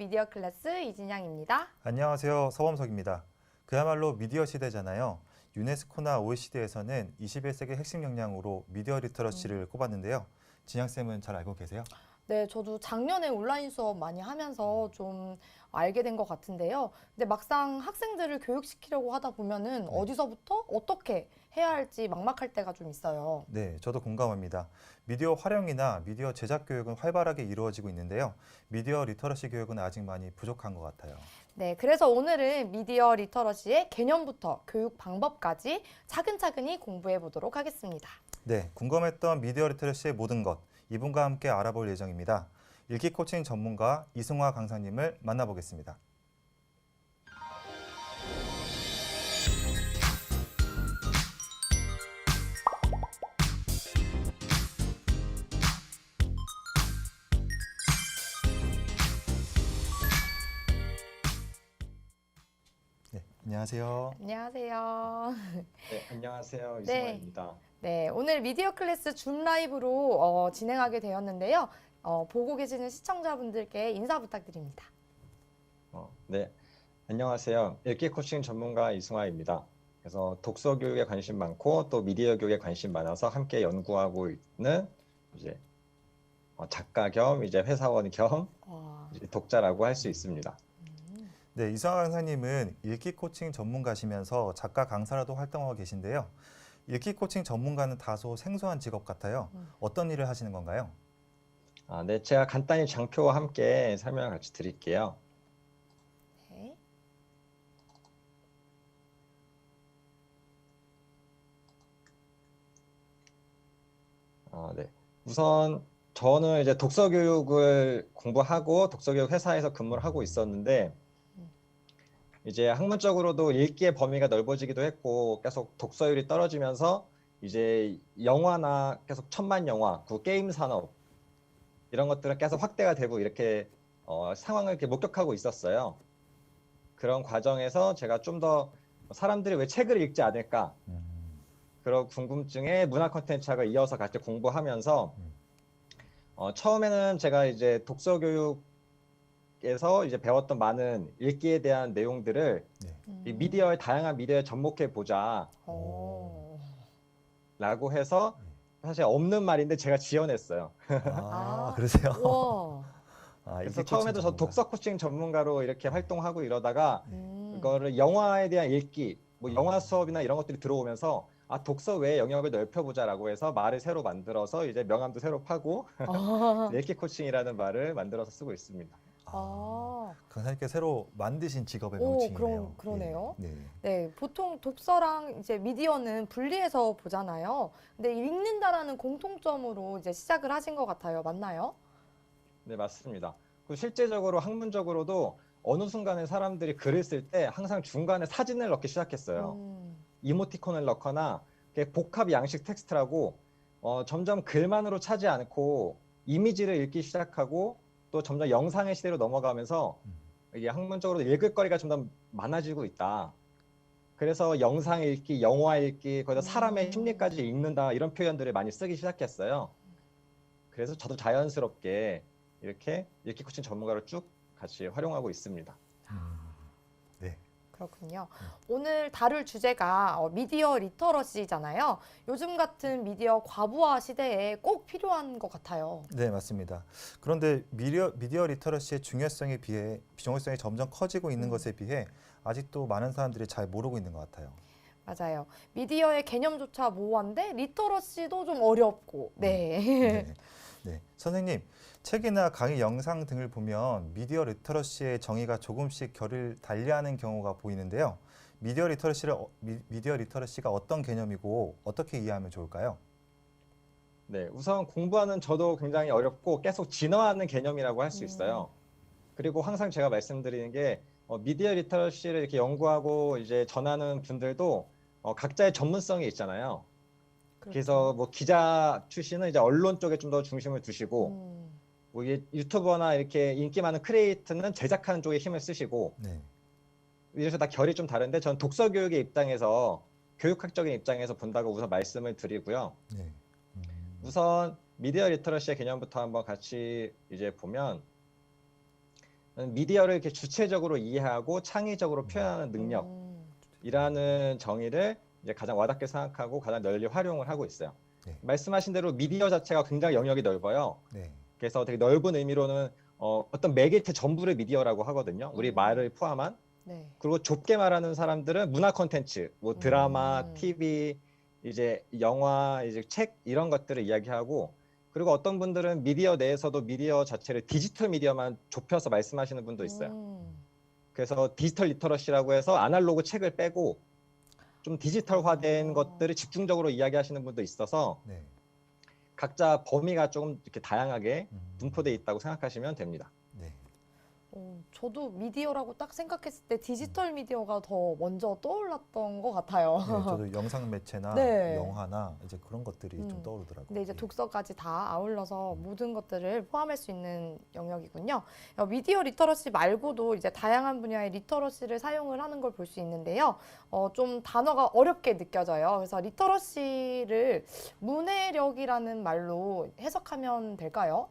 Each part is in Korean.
미디어 클래스 이진양입니다. 안녕하세요. 서범석입니다. 그야말로 미디어 시대잖아요. 유네스코나 OECD에서는 21세기 핵심 역량으로 미디어 리터러시를 꼽았는데요. 진양쌤은 잘 알고 계세요? 네, 저도 작년에 온라인 수업 많이 하면서 좀 알게 된 것 같은데요. 근데 막상 학생들을 교육시키려고 하다 보면은 어디서부터 어떻게 해야 할지 막막할 때가 좀 있어요. 네, 저도 공감합니다. 미디어 활용이나 미디어 제작 교육은 활발하게 이루어지고 있는데요. 미디어 리터러시 교육은 아직 많이 부족한 것 같아요. 네, 그래서 오늘은 미디어 리터러시의 개념부터 교육 방법까지 차근차근히 공부해 보도록 하겠습니다. 네, 궁금했던 미디어 리터러시의 모든 것, 이분과 함께 알아볼 예정입니다. 읽기 코칭 전문가 이승화 강사님을 만나보겠습니다. 네, 안녕하세요. 안녕하세요. 네, 안녕하세요. 네. 이승환입니다. 네, 오늘 미디어 클래스 줌 라이브로 진행하게 되었는데요. 보고 계시는 시청자분들께 인사 부탁드립니다. 네, 안녕하세요. 읽기 코칭 전문가 이승환입니다. 그래서 독서 교육에 관심 많고 또 미디어 교육에 관심 많아서 함께 연구하고 있는 이제 작가 겸 이제 회사원 겸 와, 이제 독자라고 할 수 있습니다. 네, 이승화 강사님은 읽기 코칭 전문가시면서 작가 강사라도 활동하고 계신데요. 읽기 코칭 전문가는 다소 생소한 직업 같아요. 어떤 일을 하시는 건가요? 네, 제가 간단히 장표와 함께 설명을 같이 드릴게요. 네. 네. 우선 저는 이제 독서 교육을 공부하고 독서 교육 회사에서 근무를 하고 있었는데 이제 학문적으로도 읽기의 범위가 넓어지기도 했고 계속 독서율이 떨어지면서 이제 영화나 계속 천만 영화, 게임 산업 이런 것들은 계속 확대가 되고 이렇게 상황을 이렇게 목격하고 있었어요. 그런 과정에서 제가 좀 더 사람들이 왜 책을 읽지 않을까 그런 궁금증에 문화 콘텐츠학을 이어서 같이 공부하면서 처음에는 제가 이제 독서 교육에서 이제 배웠던 많은 읽기에 대한 내용들을 이 미디어의 다양한 미디어에 접목해 보자 라고 해서 사실 없는 말인데 제가 지어냈어요. 그러세요? 와. 그래서 읽기 코칭 처음에도 저 전문가. 독서 코칭 전문가로 이렇게 활동하고 이러다가 그거를 영화에 대한 읽기, 뭐 영화 수업이나 이런 것들이 들어오면서 독서 외의 영역을 넓혀보자라고 해서 말을 새로 만들어서 이제 명함도 새로 파고 읽기 코칭이라는 말을 만들어서 쓰고 있습니다. 강사님께 새로 만드신 직업의 오, 명칭이네요. 그러네요. 네. 네, 보통 독서랑 이제 미디어는 분리해서 보잖아요. 근데 읽는다라는 공통점으로 이제 시작을 하신 것 같아요. 맞나요? 네, 맞습니다. 그 실제적으로 학문적으로도 어느 순간에 사람들이 글을 쓸 때 항상 중간에 사진을 넣기 시작했어요. 이모티콘을 넣거나 복합 양식 텍스트라고 점점 글만으로 차지 않고 이미지를 읽기 시작하고 또 점점 영상의 시대로 넘어가면서 이게 학문적으로 읽을 거리가 좀 더 많아지고 있다. 그래서 영상 읽기, 영화 읽기, 거기다 사람의 심리까지 읽는다 이런 표현들을 많이 쓰기 시작했어요. 그래서 저도 자연스럽게 이렇게 읽기 코칭 전문가로 쭉 같이 활용하고 있습니다. 네. 그렇군요. 오늘 다룰 주제가 미디어 리터러시잖아요. 요즘 같은 미디어 과부하 시대에 꼭 필요한 것 같아요. 네, 맞습니다. 그런데 미디어 리터러시의 중요성에 비해 중요성이 점점 커지고 있는 것에 비해 아직도 많은 사람들이 잘 모르고 있는 것 같아요. 맞아요. 미디어의 개념조차 모호한데 리터러시도 좀 어렵고. 네. 네. 네. 선생님, 책이나 강의 영상 등을 보면 미디어 리터러시의 정의가 조금씩 결을 달리하는 경우가 보이는데요. 미디어 리터러시가 어떤 개념이고 어떻게 이해하면 좋을까요? 네, 우선 공부하는 저도 굉장히 어렵고 계속 진화하는 개념이라고 할 수 있어요. 그리고 항상 제가 말씀드리는 게 미디어 리터러시를 이렇게 연구하고 이제 전하는 분들도 각자의 전문성이 있잖아요. 그래서 뭐 기자 출신은 이제 언론 쪽에 좀 더 중심을 두시고 뭐 이게 유튜버나 이렇게 인기 많은 크리에이터는 제작하는 쪽에 힘을 쓰시고 네. 이래서 다 결이 좀 다른데 저는 독서 교육의 입장에서 교육학적인 입장에서 본다고 우선 말씀을 드리고요. 네. 우선 미디어 리터러시의 개념부터 한번 같이 이제 보면 미디어를 이렇게 주체적으로 이해하고 창의적으로 표현하는 능력이라는 정의를 이제 가장 와닿게 생각하고 가장 널리 활용을 하고 있어요. 네. 말씀하신 대로 미디어 자체가 굉장히 영역이 넓어요. 네. 그래서 되게 넓은 의미로는 어떤 매개체 전부를 미디어라고 하거든요. 우리 말을 포함한. 네. 그리고 좁게 말하는 사람들은 문화 콘텐츠, 뭐 드라마, 음. TV, 이제 영화, 이제 책 이런 것들을 이야기하고, 그리고 어떤 분들은 미디어 내에서도 미디어 자체를 디지털 미디어만 좁혀서 말씀하시는 분도 있어요. 그래서 디지털 리터러시라고 해서 아날로그 책을 빼고 좀 디지털화된 것들을 집중적으로 이야기하시는 분도 있어서 네. 각자 범위가 조금 이렇게 다양하게 분포되어 있다고 생각하시면 됩니다. 네. 저도 미디어라고 딱 생각했을 때 디지털 미디어가 더 먼저 떠올랐던 것 같아요. 네, 저도 영상 매체나 네. 영화나 이제 그런 것들이 좀 떠오르더라고요. 근데 이제 예. 독서까지 다 아울러서 모든 것들을 포함할 수 있는 영역이군요. 미디어 리터러시 말고도 이제 다양한 분야의 리터러시를 사용을 하는 걸 볼 수 있는데요. 좀 단어가 어렵게 느껴져요. 그래서 리터러시를 문해력이라는 말로 해석하면 될까요?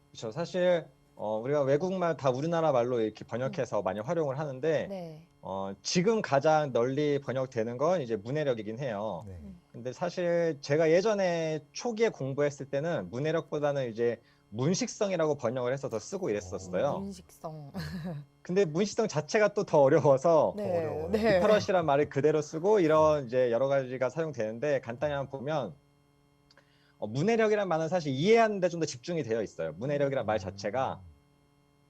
그렇죠. 사실 우리가 외국말 다 우리나라 말로 이렇게 번역해서 많이 활용을 하는데 네. 지금 가장 널리 번역되는 건 이제 문해력이긴 해요. 네. 근데 사실 제가 예전에 초기에 공부했을 때는 문해력보다는 이제 문식성이라고 번역을 해서 더 쓰고 이랬었어요. 문식성. 근데 문식성 자체가 또 더 어려워서 더 어려워요. 네. 리터러시란 말을 그대로 쓰고 이런 이제 여러 가지가 사용되는데 간단히 한번 보면 문해력이란 말은 사실 이해하는 데 좀 더 집중이 되어 있어요. 문해력이란 말 자체가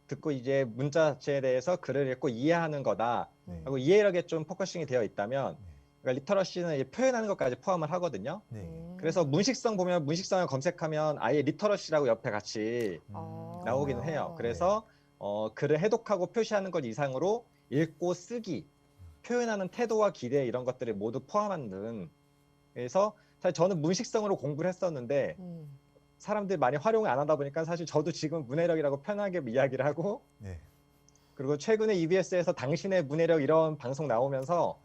듣고 이제 문자 자체에 대해서 글을 읽고 이해하는 거다. 네. 하고 이해력에 좀 포커싱이 되어 있다면 그러니까 리터러시는 이제 표현하는 것까지 포함을 하거든요. 네. 그래서 문식성 보면 문식성을 검색하면 아예 리터러시라고 옆에 같이 아. 나오기는 해요. 그래서 글을 해독하고 표시하는 것 이상으로 읽고 쓰기, 표현하는 태도와 기대 이런 것들을 모두 포함하는. 그래서 사실 저는 문식성으로 공부를 했었는데 사람들이 많이 활용을 안 하다 보니까 사실 저도 지금 문해력이라고 편하게 이야기를 하고 네. 그리고 최근에 EBS에서 당신의 문해력 이런 방송 나오면서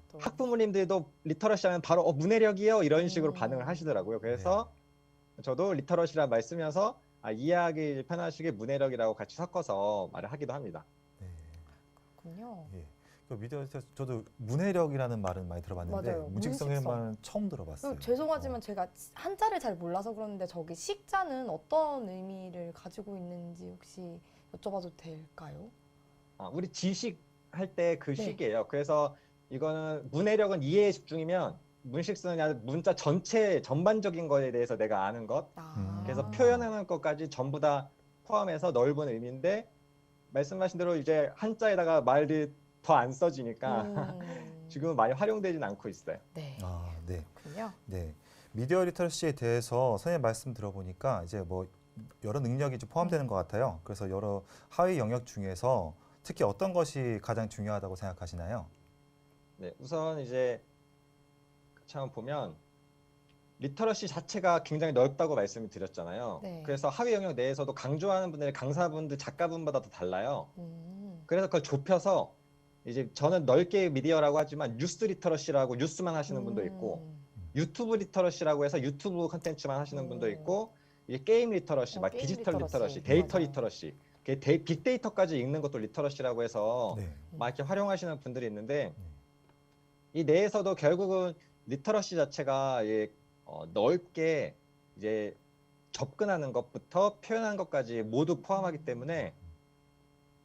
또. 학부모님들도 리터러시 하면 바로 문해력이요 이런 식으로 반응을 하시더라고요. 그래서 저도 리터러시란 말 쓰면서 이해하기 편하시게 문해력이라고 같이 섞어서 말을 하기도 합니다. 네. 그렇군요. 예. 그 미디어에서 저도 문해력이라는 말은 많이 들어봤는데 맞아요. 문식성이라는 문식성. 말은 처음 들어봤어요. 죄송하지만 제가 한자를 잘 몰라서 그러는데 저기 식자는 어떤 의미를 가지고 있는지 혹시 여쭤봐도 될까요? 우리 지식 할 때 그 네. 식이에요. 그래서 이거는 문해력은 이해에 집중이면 문식성은 그냥 문자 전체 전반적인 거에 대해서 내가 아는 것. 그래서 표현하는 것까지 전부 다 포함해서 넓은 의미인데 말씀하신 대로 이제 한자에다가 말이 더 안 써지니까 지금은 많이 활용되진 않고 있어요. 네. 네. 그렇군요. 네. 미디어 리터러시에 대해서 선생님 말씀 들어보니까 이제 뭐 여러 능력이 좀 포함되는 것 같아요. 그래서 여러 하위 영역 중에서 특히 어떤 것이 가장 중요하다고 생각하시나요? 네, 우선 이제 참 보면 리터러시 자체가 굉장히 넓다고 말씀을 드렸잖아요. 네. 그래서 하위 영역 내에서도 강조하는 분들이 강사분들, 작가분마다 다 달라요. 그래서 그걸 좁혀서 이제 저는 넓게 미디어라고 하지만 뉴스 리터러시라고 뉴스만 하시는 분도 있고 유튜브 리터러시라고 해서 유튜브 컨텐츠만 하시는 분도 있고 이게 게임 리터러시, 막 게임 디지털 리터러시. 리터러시, 데이터 맞아요. 리터러시, 빅데이터까지 읽는 것도 리터러시라고 해서 네. 막 이렇게 활용하시는 분들이 있는데 이 내에서도 결국은 리터러시 자체가 넓게 이제 접근하는 것부터 표현하는 것까지 모두 포함하기 때문에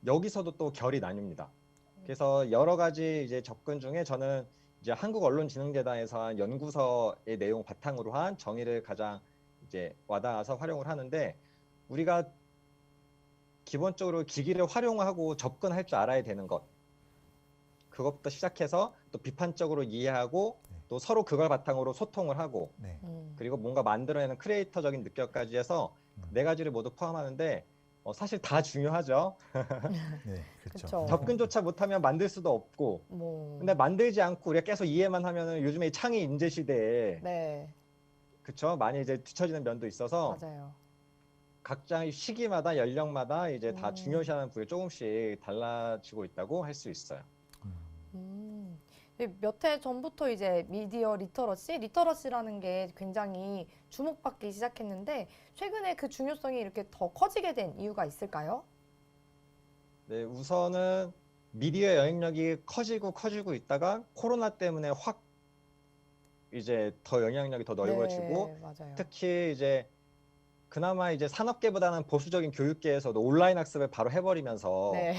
여기서도 또 결이 나뉩니다. 그래서 여러 가지 이제 접근 중에 저는 이제 한국언론진흥재단에서 한 연구서의 내용 바탕으로 한 정의를 가장 이제 와닿아서 활용을 하는데 우리가 기본적으로 기기를 활용하고 접근할 줄 알아야 되는 것. 그것부터 시작해서 또 비판적으로 이해하고 또 서로 그걸 바탕으로 소통을 하고 네. 그리고 뭔가 만들어내는 크리에이터적인 능력까지 해서 네 가지를 모두 포함하는데 사실 다 중요하죠. 네. 그렇죠. 그쵸. 접근조차 못하면 만들 수도 없고 근데 만들지 않고 우리가 계속 이해만 하면은 요즘에 창의 인재 시대에 네. 그쵸 많이 이제 뒤처지는 면도 있어서 맞아요. 각자의 시기마다 연령마다 이제 다 중요시하는 부분이 조금씩 달라지고 있다고 할 수 있어요. 몇 해 전부터 이제 미디어 리터러시라는 게 굉장히 주목받기 시작했는데 최근에 그 중요성이 이렇게 더 커지게 된 이유가 있을까요? 네, 우선은 미디어 영향력이 커지고 있다가 코로나 때문에 확 이제 더 영향력이 더 넓어지고 네, 맞아요. 특히 이제 그나마 이제 산업계보다는 보수적인 교육계에서도 온라인 학습을 바로 해버리면서 네,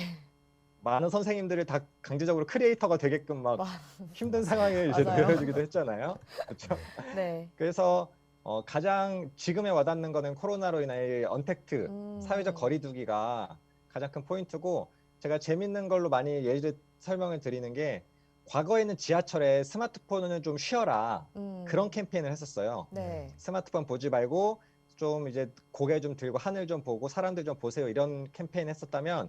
많은 선생님들을 다 강제적으로 크리에이터가 되게끔 막 마- 힘든 상황에 이제 맞아요. 놓여지기도 했잖아요. 그렇죠? 네, 그래서 가장 지금에 와닿는 거는 코로나로 인해 언택트, 사회적 거리두기가 가장 큰 포인트고 제가 재밌는 걸로 많이 예를 설명을 드리는 게 과거에는 지하철에 스마트폰은 좀 쉬어라 그런 캠페인을 했었어요. 네, 스마트폰 보지 말고 좀 이제 고개 좀 들고 하늘 좀 보고 사람들 좀 보세요 이런 캠페인 했었다면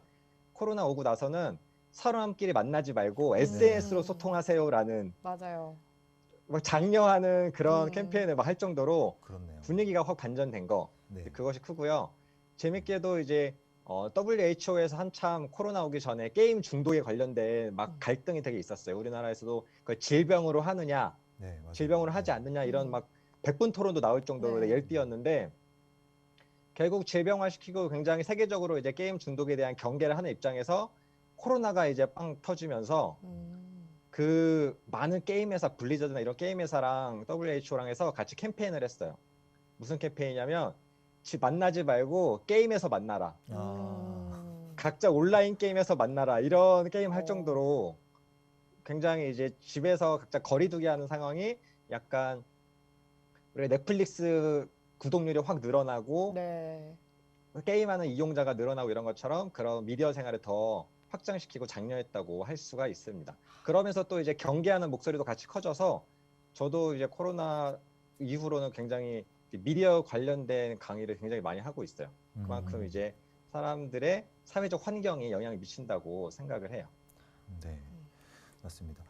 코로나 오고 나서는 사람끼리 만나지 말고 SNS로 소통하세요라는 맞아요. 막 장려하는 그런 캠페인을 막 할 정도로 그렇네요. 분위기가 확 반전된 거 네. 그것이 크고요. 재밌게도 이제 WHO에서 한참 코로나 오기 전에 게임 중독에 관련된 막 갈등이 되게 있었어요. 우리나라에서도 그걸 질병으로 하느냐, 네, 맞아요. 질병으로 하지 않느냐 이런 막 백분 토론도 나올 정도로 네. 열띠였는데 결국 질병화시키고 굉장히 세계적으로 이제 게임 중독에 대한 경계를 하는 입장에서 코로나가 이제 빵 터지면서 그 많은 게임 회사, 블리자드나 이런 게임 회사랑 WHO랑 해서 같이 캠페인을 했어요. 무슨 캠페인이냐면 만나지 말고 게임에서 만나라. 각자 온라인 게임에서 만나라. 이런 게임 할 정도로 굉장히 이제 집에서 각자 거리두기 하는 상황이 약간 우리 넷플릭스 구독률이 확 늘어나고 네. 게임하는 이용자가 늘어나고 이런 것처럼 그런 미디어 생활을 더 확장시키고 장려했다고 할 수가 있습니다. 그러면서 또 이제 경계하는 목소리도 같이 커져서 저도 이제 코로나 이후로는 굉장히 미디어 관련된 강의를 굉장히 많이 하고 있어요. 그만큼 이제 사람들의 사회적 환경에 영향을 미친다고 생각을 해요. 네, 맞습니다.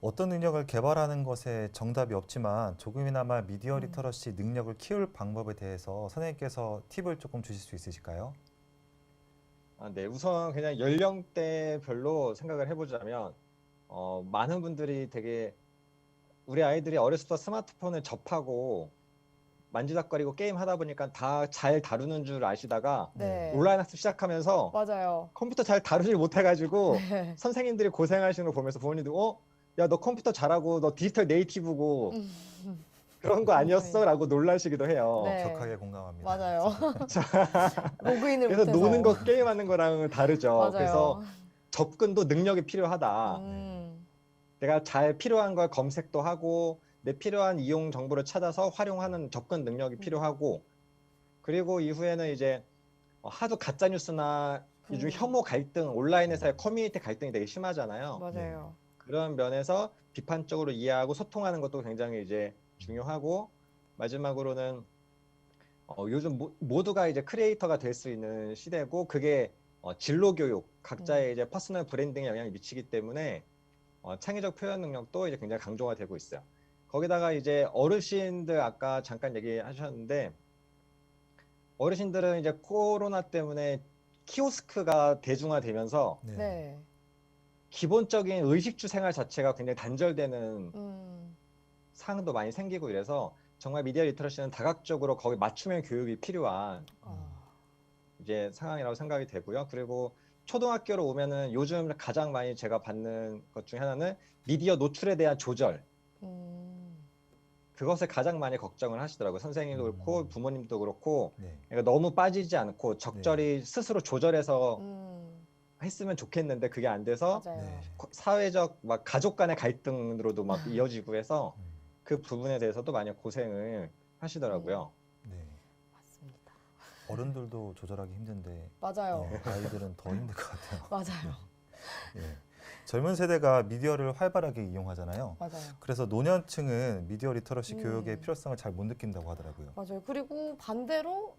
어떤 능력을 개발하는 것에 정답이 없지만 조금이나마 미디어 리터러시 능력을 키울 방법에 대해서 선생님께서 팁을 조금 주실 수 있으실까요? 네, 우선 그냥 연령대별로 생각을 해보자면 많은 분들이 되게 우리 아이들이 어렸을 때 스마트폰을 접하고 만지작거리고 게임 하다 보니까 다 잘 다루는 줄 아시다가 네. 온라인 학습 시작하면서 맞아요. 컴퓨터 잘 다루질 못해가지고 네. 선생님들이 고생하시는 거 보면서 부모님도 야, 너 컴퓨터 잘하고 너 디지털 네이티브고 그런 거 아니었어? 라고 놀라시기도 해요. 네. 격하게 공감합니다. 맞아요. 로그인을 그래서 못해서. 노는 거 게임하는 거랑은 다르죠. 맞아요. 그래서 접근도 능력이 필요하다. 내가 잘 필요한 걸 검색도 하고 내 필요한 이용 정보를 찾아서 활용하는 접근 능력이 필요하고 그리고 이후에는 이제 하도 가짜 뉴스나 요즘 혐오 갈등 온라인에서의 커뮤니티 갈등이 되게 심하잖아요. 맞아요. 그런 면에서 비판적으로 이해하고 소통하는 것도 굉장히 이제 중요하고 마지막으로는 요즘 모두가 이제 크리에이터가 될 수 있는 시대고 그게 진로 교육 각자의 이제 퍼스널 브랜딩에 영향을 미치기 때문에 창의적 표현 능력도 이제 굉장히 강조가 되고 있어요. 거기다가 이제 어르신들 아까 잠깐 얘기하셨는데 어르신들은 이제 코로나 때문에 키오스크가 대중화되면서 네. 네. 기본적인 의식주 생활 자체가 굉장히 단절되는 상황도 많이 생기고 이래서 정말 미디어 리터러시는 다각적으로 거기 맞춤형 교육이 필요한 이제 상황이라고 생각이 되고요. 그리고 초등학교로 오면은 요즘 가장 많이 제가 받는 것 중에 하나는 미디어 노출에 대한 조절. 그것을 가장 많이 걱정을 하시더라고요. 선생님도 그렇고 부모님도 그렇고 네. 그러니까 너무 빠지지 않고 적절히 스스로 조절해서 했으면 좋겠는데 그게 안 돼서 맞아요. 네. 사회적 막 가족 간의 갈등으로도 막 이어지고 해서 그 부분에 대해서도 많이 고생을 하시더라고요. 네. 맞습니다. 어른들도 조절하기 힘든데 맞아요. 아이들은 더 힘들 것 같아요. 맞아요. 예. 젊은 세대가 미디어를 활발하게 이용하잖아요. 맞아요. 그래서 노년층은 미디어 리터러시 교육의 필요성을 잘 못 느낀다고 하더라고요. 맞아요. 그리고 반대로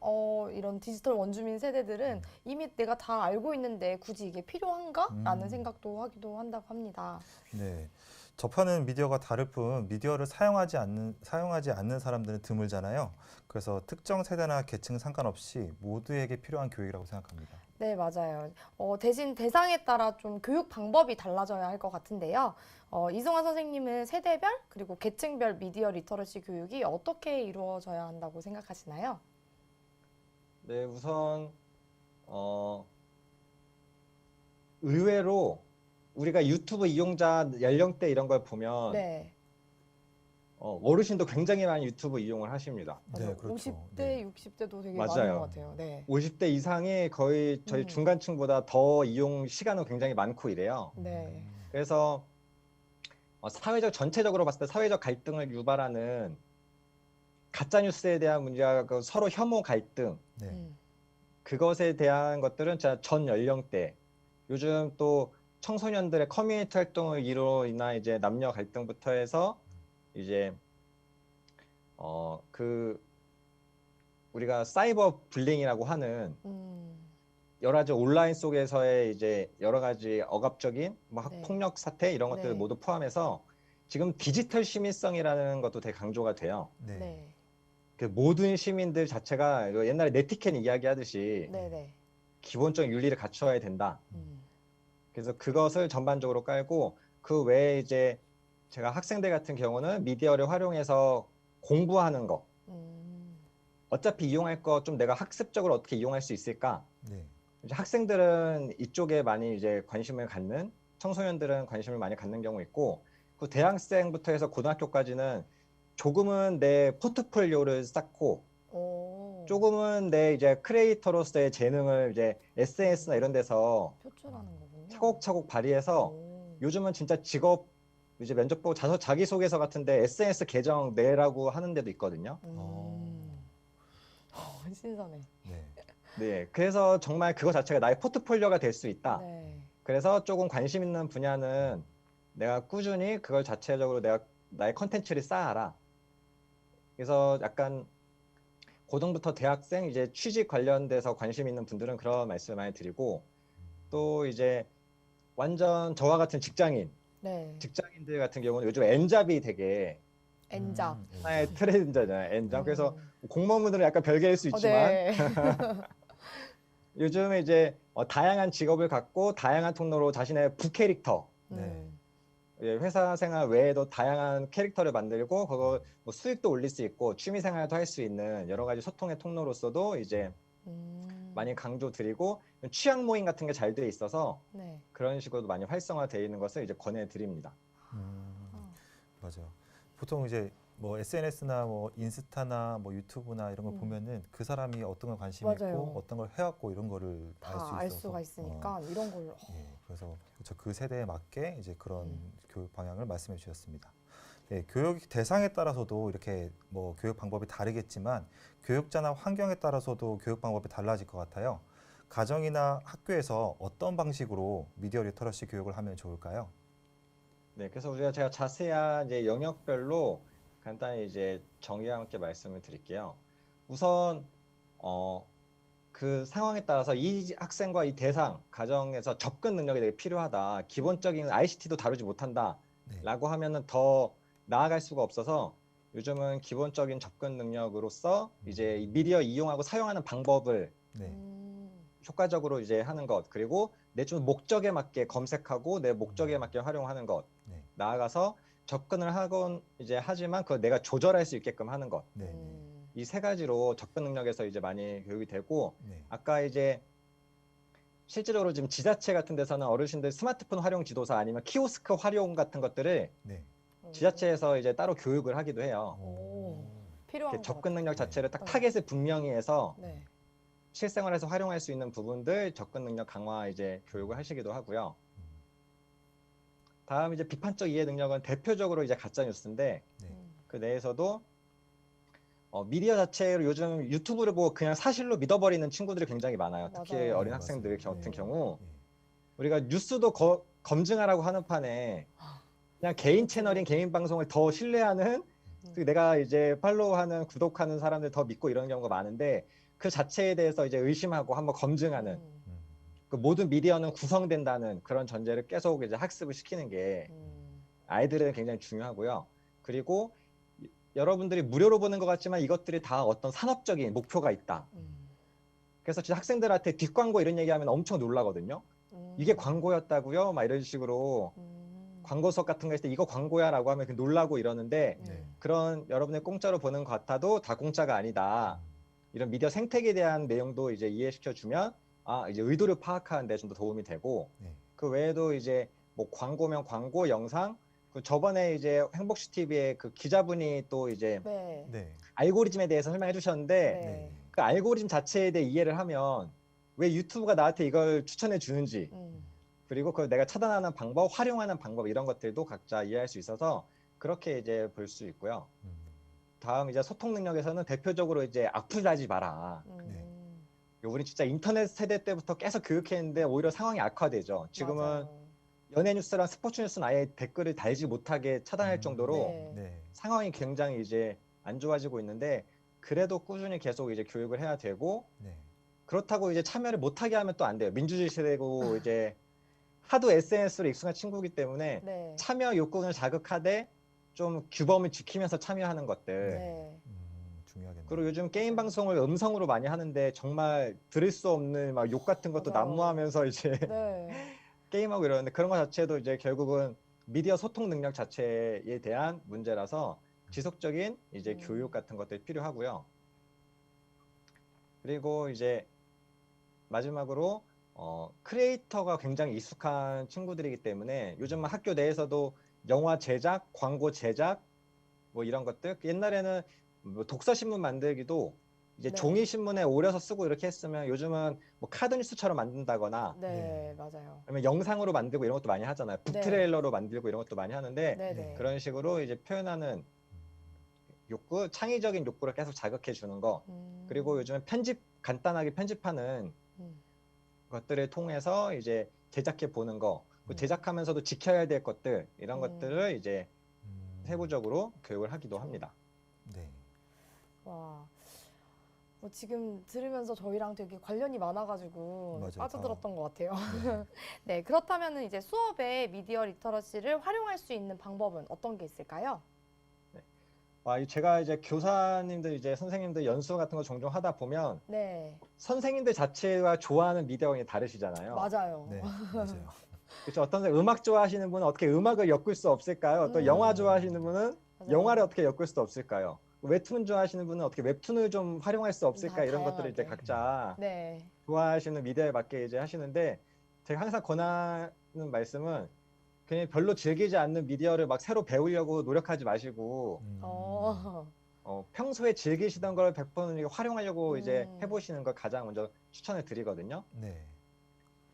이런 디지털 원주민 세대들은 이미 내가 다 알고 있는데 굳이 이게 필요한가? 라는 생각도 하기도 한다고 합니다. 네. 접하는 미디어가 다를 뿐 미디어를 사용하지 않는 사람들은 드물잖아요. 그래서 특정 세대나 계층 상관없이 모두에게 필요한 교육이라고 생각합니다. 네, 맞아요. 대신 대상에 따라 좀 교육 방법이 달라져야 할 것 같은데요. 이승환 선생님은 세대별 그리고 계층별 미디어 리터러시 교육이 어떻게 이루어져야 한다고 생각하시나요? 네, 우선 어, 의외로 우리가 유튜브 이용자 연령대 이런 걸 보면 네, 어르신도 굉장히 많이 유튜브 이용을 하십니다. 네, 맞아요. 그렇죠. 50대, 네. 60대도 되게 많은 것 맞아요. 같아요. 네. 50대 이상이 거의 저희 음, 중간층보다 더 이용 시간은 굉장히 많고 이래요. 네. 그래서 사회적 전체적으로 봤을 때 사회적 갈등을 유발하는 가짜 뉴스에 대한 문제가 그 서로 혐오 갈등 네. 음, 그것에 대한 것들은 진짜 전 연령대 요즘 또 청소년들의 커뮤니티 활동을 이로 인한 이제 남녀 갈등부터 해서 이제 그 우리가 사이버 불링이라고 하는 음, 여러 가지 온라인 속에서의 이제 여러 가지 억압적인 뭐 네. 폭력 사태 이런 것들을 네. 모두 포함해서 지금 디지털 시민성이라는 것도 되게 강조가 돼요. 네. 네. 그 모든 시민들 자체가 이거 옛날에 네티켓 이야기하듯이 네, 네. 기본적 윤리를 갖춰야 된다. 음, 그래서 그것을 전반적으로 깔고 그 외에 이제 제가 학생들 같은 경우는 미디어를 활용해서 공부하는 거. 음, 어차피 이용할 거 좀 내가 학습적으로 어떻게 이용할 수 있을까? 네. 이제 학생들은 이쪽에 많이 이제 관심을 갖는 청소년들은 관심을 많이 갖는 경우 있고 그 대학생부터 해서 고등학교까지는 조금은 내 포트폴리오를 쌓고 오, 조금은 내 이제 크리에이터로서의 재능을 이제 SNS나 이런 데서 표출하는 거군요. 차곡차곡 발휘해서 오, 요즘은 진짜 직업 이제 면접 보고 자기소개서 같은데 SNS 계정 내라고 하는 데도 있거든요. 신선해. 네. 네, 그래서 정말 그거 자체가 나의 포트폴리오가 될 수 있다. 네. 그래서 조금 관심 있는 분야는 내가 꾸준히 그걸 자체적으로 내가 나의 컨텐츠를 쌓아라. 그래서 약간 고등부터 대학생 이제 취직 관련돼서 관심 있는 분들은 그런 말씀을 많이 드리고 또 이제 완전 저와 같은 네. 직장인들 같은 경우는 요즘 N잡이 되게 엔잡. 하나의 트렌드잖아요. N잡. 그래서 음. 공무원분들은 약간 별개일 수 있지만 네. 요즘에 이제 다양한 직업을 갖고 다양한 통로로 자신의 부캐릭터 네. 예, 회사 생활 외에도 다양한 캐릭터를 만들고 그거 뭐 수익도 올릴 수 있고 취미 생활도 할 수 있는 여러 가지 소통의 통로로서도 이제 많이 강조드리고 취향 모임 같은 게 잘 돼 있어서 네. 그런 식으로 많이 활성화되어 있는 것을 이제 권해드립니다. 아, 맞아요. 보통 이제 뭐 SNS나 뭐 인스타나 뭐 유튜브나 이런 걸 보면은 그 사람이 어떤 걸 관심 맞아요. 있고 어떤 걸 해왔고 이런 거를 알 수 다 알 있어서 수가 있으니까 이런 걸 예, 그래서 그쵸, 그 세대에 맞게 이제 그런 교육 방향을 말씀해 주셨습니다. 예, 교육 대상에 따라서도 이렇게 뭐 교육 방법이 다르겠지만 교육자나 환경에 따라서도 교육 방법이 달라질 것 같아요. 가정이나 학교에서 어떤 방식으로 미디어 리터러시 교육을 하면 좋을까요? 네, 그래서 제가 자세한 이제 영역별로 간단히 이제 정의와 함께 말씀을 드릴게요. 우선 그 상황에 따라서 이 학생과 이 대상 가정에서 접근 능력이 되게 필요하다. 기본적인 ICT도 다루지 못한다. 네. 라고 하면은 더 나아갈 수가 없어서 요즘은 기본적인 접근 능력으로서 이제 이 미디어 이용하고 사용하는 방법을 네. 효과적으로 이제 하는 것 그리고 내 좀 목적에 맞게 검색하고 내 목적에 맞게 활용하는 것 네. 나아가서 접근을 하곤 이제 하지만 그걸 내가 조절할 수 있게끔 하는 것 네. 네. 이 세 가지로 접근 능력에서 이제 많이 교육이 되고 네. 아까 이제 실제적으로 지금 지자체 같은 데서는 어르신들 스마트폰 활용 지도사 아니면 키오스크 활용 같은 것들을 네. 지자체에서 이제 따로 교육을 하기도 해요. 오, 이렇게 필요한 것 접근 같아요. 능력 자체를 딱 네. 타겟을 분명히 해서 네. 실생활에서 활용할 수 있는 부분들 접근 능력 강화 이제 교육을 하시기도 하고요. 다음 이제 비판적 이해 능력은 대표적으로 이제 가짜 뉴스인데 네. 그 내에서도 미디어 자체로 요즘 유튜브를 보고 그냥 사실로 믿어버리는 친구들이 굉장히 많아요. 특히 맞아요. 어린 네, 학생들 맞아요. 같은 네. 경우 네. 우리가 뉴스도 검증하라고 하는 판에 그냥 개인 채널인 개인 방송을 더 신뢰하는 내가 이제 팔로우하는 구독하는 사람들 더 믿고 이런 경우가 많은데 그 자체에 대해서 이제 의심하고 한번 검증하는 그 모든 미디어는 구성된다는 그런 전제를 계속 이제 학습을 시키는 게 아이들은 굉장히 중요하고요. 그리고 여러분들이 무료로 보는 것 같지만 이것들이 다 어떤 산업적인 목표가 있다. 그래서 진짜 학생들한테 뒷광고 이런 얘기하면 엄청 놀라거든요. 이게 광고였다고요? 막 이런 식으로 광고 수업 같은 거 했을 때 이거 광고야라고 하면 놀라고 이러는데 네. 그런 여러분이 공짜로 보는 것 같아도 다 공짜가 아니다. 이런 미디어 생태계에 대한 내용도 이제 이해시켜 주면 이제 의도를 파악하는 데 좀 더 도움이 되고 네. 그 외에도 이제 뭐 광고면 광고 영상 그 저번에 이제 행복시 TV의 그 기자분이 또 이제 네. 네. 알고리즘에 대해서 설명해 주셨는데 네. 그 알고리즘 자체에 대해 이해를 하면 왜 유튜브가 나한테 이걸 추천해 주는지 그리고 그걸 내가 차단하는 방법, 활용하는 방법 이런 것들도 각자 이해할 수 있어서 그렇게 이제 볼 수 있고요. 다음 이제 소통 능력에서는 대표적으로 이제 악플하지 마라. 네. 우리 진짜 인터넷 세대 때부터 계속 교육했는데 오히려 상황이 악화되죠. 지금은 맞아요. 연예 뉴스랑 스포츠 뉴스는 아예 댓글을 달지 못하게 차단할 정도로 네. 네. 상황이 굉장히 이제 안 좋아지고 있는데 그래도 꾸준히 계속 이제 교육을 해야 되고 네. 그렇다고 이제 참여를 못하게 하면 또 안 돼요. 민주주의 세대고 이제 하도 SNS로 익숙한 친구이기 때문에 네. 참여 욕구를 자극하되 좀 규범을 지키면서 참여하는 것들. 네. 중요하겠네요. 그리고 요즘 게임 맞아요. 방송을 음성으로 많이 하는데 정말 들을 수 없는 막 욕 같은 것도 맞아요. 난무하면서 이제 네. 게임하고 이러는데 그런 것 자체도 이제 결국은 미디어 소통 능력 자체에 대한 문제라서 지속적인 이제 교육 같은 것들이 필요하고요. 그리고 이제 마지막으로 크리에이터가 굉장히 익숙한 친구들이기 때문에 요즘은 학교 내에서도 영화 제작, 광고 제작 뭐 이런 것들 옛날에는 뭐 독서 신문 만들기도 이제 네. 종이 신문에 오려서 쓰고 이렇게 했으면 요즘은 뭐 카드 뉴스처럼 만든다거나 네. 맞아요. 아니면 영상으로 만들고 이런 것도 많이 하잖아요. 북 네. 트레일러로 만들고 이런 것도 많이 하는데 네. 네. 그런 식으로 이제 표현하는 욕구, 창의적인 욕구를 계속 자극해 주는 거. 그리고 요즘은 간단하게 편집하는 음. 것들을 통해서 이제 제작해 보는 거. 그 네. 제작하면서도 지켜야 될 것들 이런 음. 것들을 이제 세부적으로 교육을 하기도 그렇죠. 합니다. 네. 와. 지금 들으면서 저희랑 되게 관련이 많아가지고 맞아요. 빠져들었던 것 같아요. 네. 네, 그렇다면 이제 수업에 미디어 리터러시를 활용할 수 있는 방법은 어떤 게 있을까요? 제가 이제 교사님들 이제 선생님들 연수 같은 거 종종 하다 보면 네, 선생님들 자체가 좋아하는 미디어가 다르시잖아요. 맞아요. 네. 맞아요. 그렇죠. 어떤 음악 좋아하시는 분은 어떻게 음악을 엮을 수 없을까요? 또 영화 좋아하시는 분은 맞아요. 영화를 어떻게 엮을 수 없을까요? 웹툰 좋아하시는 분은 어떻게 웹툰을 좀 활용할 수 없을까? 이런 것들을 이제 다양하게. 각자 네, 좋아하시는 미디어에 맞게 이제 하시는데 제가 항상 권하는 말씀은 그냥 별로 즐기지 않는 미디어를 막 새로 배우려고 노력하지 마시고 어, 평소에 즐기시던 걸 100번 활용하려고 이제 음, 해보시는 걸 가장 먼저 추천을 드리거든요. 네.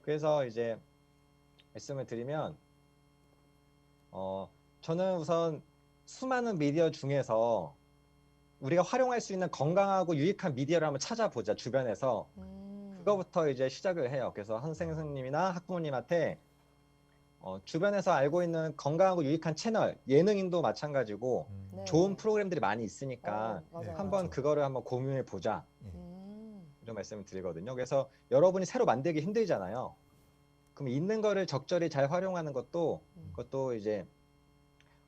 그래서 이제 말씀을 드리면 저는 우선 수많은 미디어 중에서 우리가 활용할 수 있는 건강하고 유익한 미디어를 한번 찾아보자 주변에서 그거부터 이제 시작을 해요. 그래서 선생님이나 학부모님한테 주변에서 알고 있는 건강하고 유익한 채널, 예능인도 마찬가지고 네. 좋은 프로그램들이 많이 있으니까 맞아요. 한번 그렇죠. 그거를 한번 공유해 보자 음, 이런 말씀을 드리거든요. 그래서 여러분이 새로 만들기 힘들잖아요. 그럼 있는 거를 적절히 잘 활용하는 것도 그것도 이제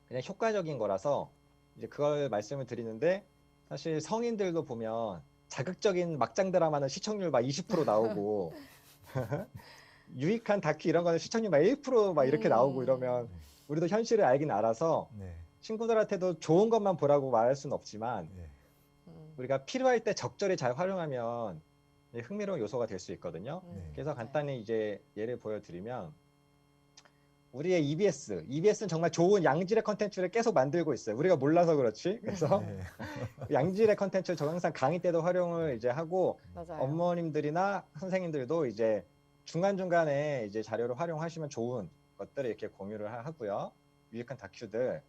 그냥 효과적인 거라서 이제 그걸 말씀을 드리는데 사실 성인들도 보면 자극적인 막장 드라마는 시청률 막 20% 나오고 유익한 다큐 이런 거는 시청률 막 1%막 이렇게 나오고 이러면 우리도 현실을 알긴 알아서 네. 친구들한테도 좋은 것만 보라고 말할 수는 없지만 네. 우리가 필요할 때 적절히 잘 활용하면 흥미로운 요소가 될 수 있거든요. 네. 그래서 간단히 이제 예를 보여드리면 우리의 EBS는 정말 좋은 양질의 컨텐츠를 계속 만들고 있어요. 우리가 몰라서 그렇지. 그래서 네. 양질의 컨텐츠 저 항상 강의 때도 활용을 이제 하고 맞아요. 어머님들이나 선생님들도 이제 중간중간에 이제 자료를 활용하시면 좋은 것들을 이렇게 공유를 하고요. 유익한 다큐들.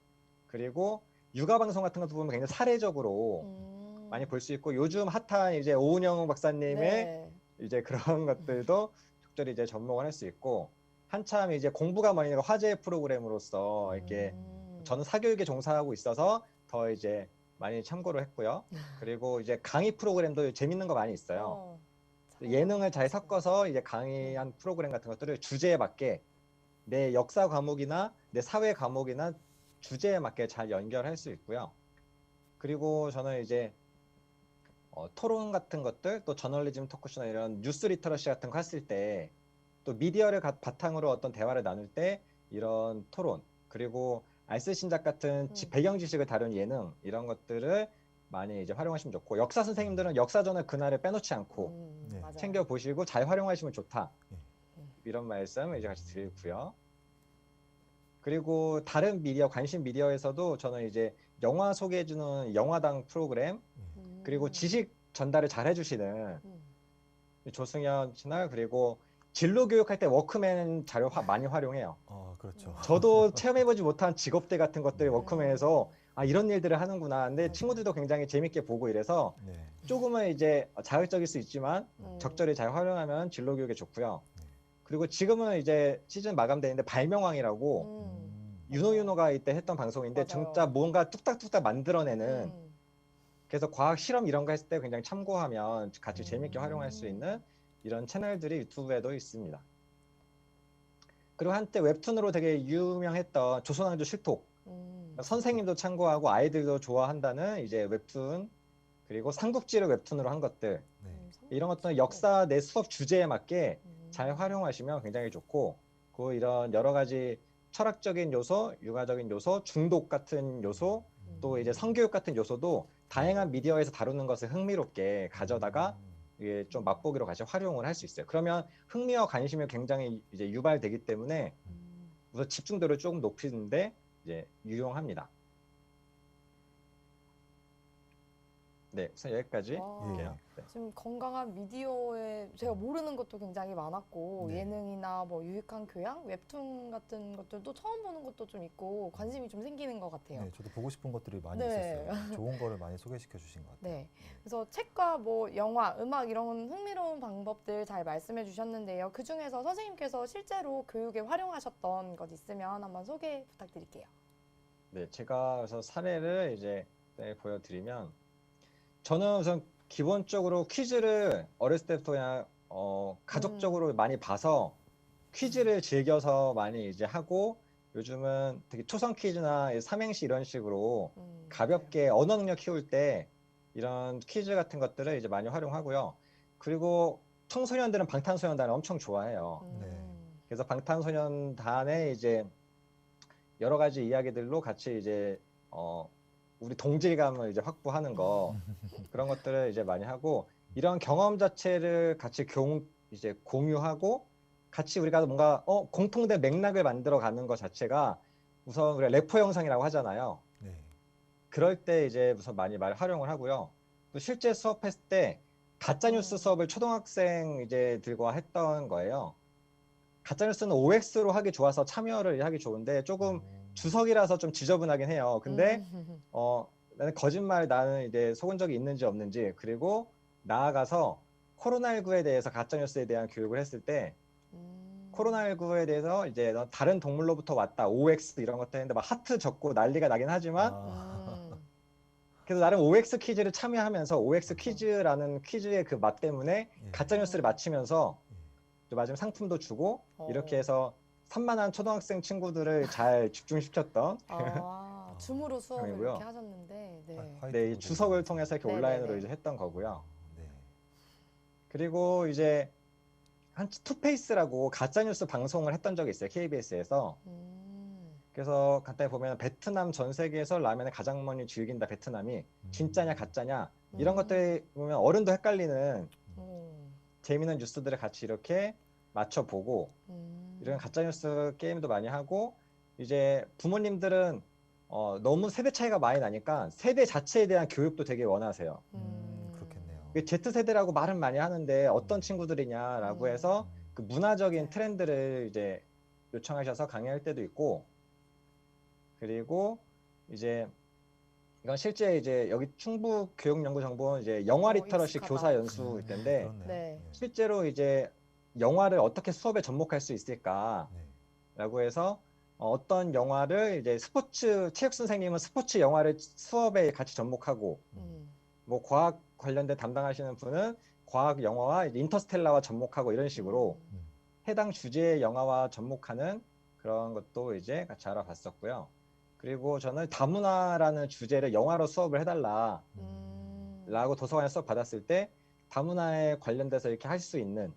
그리고 육아 방송 같은 것도 보면 굉장히 사례적으로 많이 볼 수 있고 요즘 핫한 이제 오은영 박사님의 네, 이제 그런 것들도 적절히 이제 접목을 할 수 있고 한참 이제 공부가 많이 화제 프로그램으로서 이렇게 저는 사교육에 종사하고 있어서 더 이제 많이 참고를 했고요. 그리고 이제 강의 프로그램도 재밌는 거 많이 있어요. 예능을 잘 섞어서 이제 강의한 프로그램 같은 것들을 주제에 맞게 내 역사 과목이나 내 사회 과목이나 주제에 맞게 잘 연결할 수 있고요. 그리고 저는 이제 토론 같은 것들, 또 저널리즘 토크쇼나 이런 뉴스 리터러시 같은 거 했을 때, 또 미디어를 바탕으로 어떤 대화를 나눌 때 이런 토론, 그리고 알쓸 신작 같은 배경 지식을 다룬 예능 이런 것들을 많이 이제 활용하시면 좋고, 역사 선생님들은 역사전을 그날을 빼놓지 않고 네. 맞아요. 챙겨 보시고 잘 활용하시면 좋다. 네. 이런 말씀 이제 같이 드리고요. 그리고 다른 미디어, 관심 미디어에서도 저는 이제 영화 소개해주는 영화당 프로그램, 그리고 지식 전달을 잘 해주시는 조승현 씨나, 그리고 진로 교육할 때 워크맨 자료 많이 활용해요. 그렇죠. 저도 체험해보지 못한 직업들 같은 것들이 네. 워크맨에서 이런 일들을 하는구나. 근데 맞아요. 친구들도 굉장히 재밌게 보고 이래서 네. 조금은 이제 자극적일 수 있지만 음. 적절히 잘 활용하면 진로 교육에 좋고요. 네. 그리고 지금은 이제 시즌 마감되는데 발명왕이라고 윤호가 이때 했던 방송인데 맞아요. 진짜 뭔가 뚝딱뚝딱 만들어내는, 그래서 과학 실험 이런 거 했을 때 굉장히 참고하면 같이 재밌게 활용할 수 있는 이런 채널들이 유튜브에도 있습니다. 그리고 한때 웹툰으로 되게 유명했던 조선왕조 실톡, 선생님도 참고하고 아이들도 좋아한다는 이제 웹툰, 그리고 삼국지를 웹툰으로 한 것들, 네. 이런 것들은 역사 내 수업 주제에 맞게 잘 활용하시면 굉장히 좋고, 그 이런 여러 가지 철학적인 요소, 육아적인 요소, 중독 같은 요소, 또 이제 성교육 같은 요소도 다양한 미디어에서 다루는 것을 흥미롭게 가져다가 이게 좀 맛보기로 같이 활용을 할 수 있어요. 그러면 흥미와 관심이 굉장히 이제 유발되기 때문에 우선 집중도를 조금 높이는데 이제 유용합니다. 네, 우선 여기까지 와. 할게요. 네. 지금 건강한 미디어에 제가 모르는 것도 굉장히 많았고 네. 예능이나 뭐 유익한 교양, 웹툰 같은 것들도 처음 보는 것도 좀 있고 관심이 좀 생기는 것 같아요. 네, 저도 보고 싶은 것들이 많이 네. 있었어요. 좋은 거를 많이 소개시켜 주신 것 같아요. 네. 그래서 책과 뭐 영화, 음악 이런 흥미로운 방법들 잘 말씀해 주셨는데요. 그 중에서 선생님께서 실제로 교육에 활용하셨던 것 있으면 한번 소개 부탁드릴게요. 네, 제가 그래서 사례를 이제 보여드리면, 저는 우선 기본적으로 퀴즈를 어렸을 때부터 그냥 가족적으로 많이 봐서 퀴즈를 즐겨서 많이 이제 하고, 요즘은 되게 초성 퀴즈나 삼행시 이런 식으로 가볍게 언어 능력 키울 때 이런 퀴즈 같은 것들을 이제 많이 활용하고요. 그리고 청소년들은 방탄소년단을 엄청 좋아해요. 그래서 방탄소년단의 이제 여러 가지 이야기들로 같이 이제 우리 동질감을 이제 확보하는 거, 그런 것들을 이제 많이 하고, 이런 경험 자체를 같이 이제 공유하고 같이 우리가 뭔가 공통된 맥락을 만들어 가는 것 자체가 우선 우리가 래퍼 영상이라고 하잖아요. 네. 그럴 때 이제 우선 많이 활용을 하고요. 또 실제 수업했을 때 가짜뉴스 수업을 초등학생 이제 들고 했던 거예요. 가짜뉴스는 OX로 하기 좋아서 참여를 하기 좋은데 조금 주석이라서 좀 지저분하긴 해요. 근데 나는 나는 이제 속은 적이 있는지 없는지, 그리고 나아가서 코로나19에 대해서 가짜뉴스에 대한 교육을 했을 때 코로나19에 대해서 이제 너 다른 동물로부터 왔다, OX 이런 것도 했는데 막 하트 적고 난리가 나긴 하지만, 그래서 나름 OX 퀴즈를 참여하면서 OX 퀴즈라는 퀴즈의 그 맛 때문에 가짜뉴스를 맞히면서 또 마지막 상품도 주고 이렇게 해서 산만한 초등학생 친구들을 잘 집중시켰던 줌으로 수업을 형이고요. 이렇게 하셨는데 네, 이 주석을 통해서 이렇게 온라인으로 네네네. 이제 했던 거고요. 네. 그리고 이제 한 투페이스라고 가짜뉴스 방송을 했던 적이 있어요, KBS에서. 그래서 간단히 보면 베트남 전 세계에서 라면을 가장 많이 즐긴다, 베트남이 진짜냐 가짜냐 이런 것들 보면 어른도 헷갈리는 재미있는 뉴스들을 같이 이렇게 맞춰보고, 이런 가짜뉴스 게임도 많이 하고, 이제 부모님들은 너무 세대 차이가 많이 나니까 세대 자체에 대한 교육도 되게 원하세요. 그렇겠네요. Z세대라고 말은 많이 하는데 어떤 친구들이냐라고 해서 그 문화적인 네. 트렌드를 이제 요청하셔서 강의할 때도 있고, 그리고 이제 이건 실제 이제 여기 충북교육연구정보는 이제 영화 리터러시 익숙하다. 교사 연수일 텐데, 그렇네요. 네. 실제로 이제 영화를 어떻게 수업에 접목할 수 있을까라고 네. 해서 어떤 영화를 이제 체육 선생님은 스포츠 영화를 수업에 같이 접목하고, 뭐 과학 관련된 담당하시는 분은 과학 영화와 이제 인터스텔라와 접목하고 이런 식으로 해당 주제의 영화와 접목하는 그런 것도 이제 같이 알아봤었고요. 그리고 저는 다문화라는 주제를 영화로 수업을 해달라. 라고 도서관에 수업 받았을 때 다문화에 관련돼서 이렇게 할 수 있는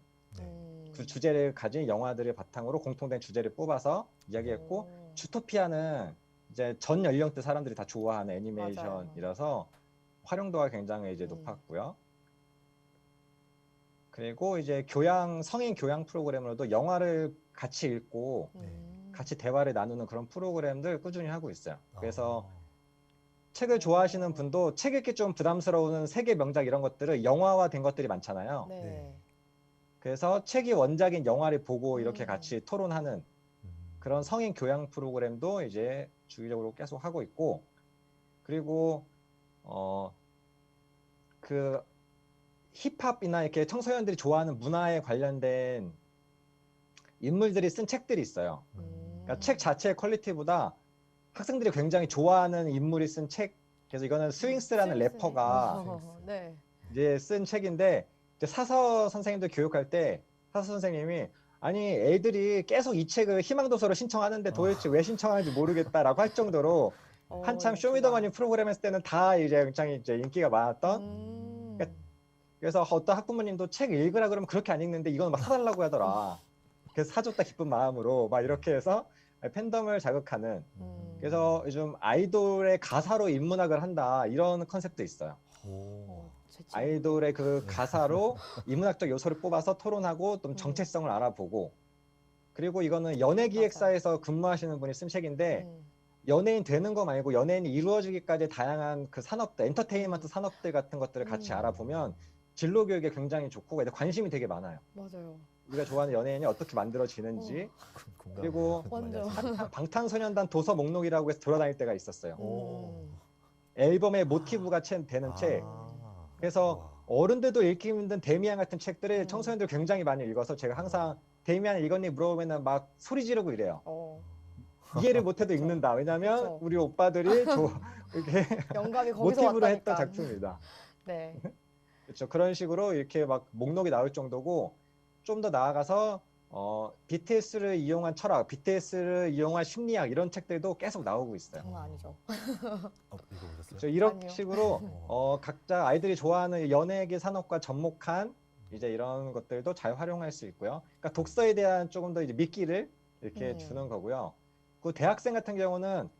그 주제를 가진 영화들을 바탕으로 공통된 주제를 뽑아서 이야기했고, 주토피아는 이제 전 연령대 사람들이 다 좋아하는 애니메이션이라서 활용도가 굉장히 이제 높았고요. 그리고 이제 성인 교양 프로그램으로도 영화를 같이 읽고 같이 대화를 나누는 그런 프로그램들 꾸준히 하고 있어요. 그래서 책을 좋아하시는 분도 책 읽기 좀 부담스러운 세계 명작 이런 것들을 영화화된 것들이 많잖아요. 네. 그래서 책이 원작인 영화를 보고 이렇게 같이 토론하는 그런 성인 교양 프로그램도 이제 주기적으로 계속 하고 있고, 그리고 그 힙합이나 이렇게 청소년들이 좋아하는 문화에 관련된 인물들이 쓴 책들이 있어요. 그러니까 책 자체의 퀄리티보다 학생들이 굉장히 좋아하는 인물이 쓴 책. 그래서 이거는 스윙스라는 래퍼가 네. 이제 쓴 책인데, 이제 사서 선생님들 교육할 때 사서 선생님이 아니 애들이 계속 이 책을 희망도서로 신청하는데 도대체 왜 신청하는지 모르겠다라고 할 정도로 한참 쇼미더머니 프로그램 했을 때는 다 이제 굉장히 이제 인기가 많았던. 그래서 어떤 학부모님도 책 읽으라 그러면 그렇게 안 읽는데 이건 막 사달라고 하더라. 그래서 사줬다 기쁜 마음으로 막 이렇게 해서 팬덤을 자극하는. 그래서 요즘 아이돌의 가사로 인문학을 한다 이런 컨셉도 있어요. 아이돌의 그 가사로 인문학적 요소를 뽑아서 토론하고 또 정체성을 알아보고, 그리고 이거는 연예기획사에서 근무하시는 분이 쓴 책인데 연예인 되는 거 말고 연예인이 이루어지기까지 다양한 그 산업들, 엔터테인먼트 산업들 같은 것들을 같이 알아보면 진로 교육에 굉장히 좋고 관심이 되게 많아요. 맞아요. 우리가 좋아하는 연예인이 어떻게 만들어지는지. 그리고 완전. 방탄소년단 도서 목록이라고 해서 돌아다닐 때가 있었어요. 앨범의 모티브가 되는 책. 그래서 어른들도 읽기 힘든 데미안 같은 책들을 청소년들 굉장히 많이 읽어서 제가 항상 데미안 읽었니 물어보면 막 소리 지르고 이래요. 이해를 못해도 읽는다. 왜냐하면 그쵸. 우리 오빠들이 이렇게 영감이 거기서 모티브로 왔다니까. 했던 작품입니다. 네. 그렇죠. 그런 식으로 이렇게 막 목록이 나올 정도고, 좀 더 나아가서 BTS를 이용한 철학, BTS를 이용한 심리학 이런 책들도 계속 나오고 있어요. 장난 아니죠. 읽어보셨어요? 그렇죠. 이런 아니요. 식으로 각자 아이들이 좋아하는 연예계 산업과 접목한 이제 이런 것들도 잘 활용할 수 있고요. 그러니까 독서에 대한 조금 더 이제 미끼를 이렇게 주는 거고요. 그 대학생 같은 경우는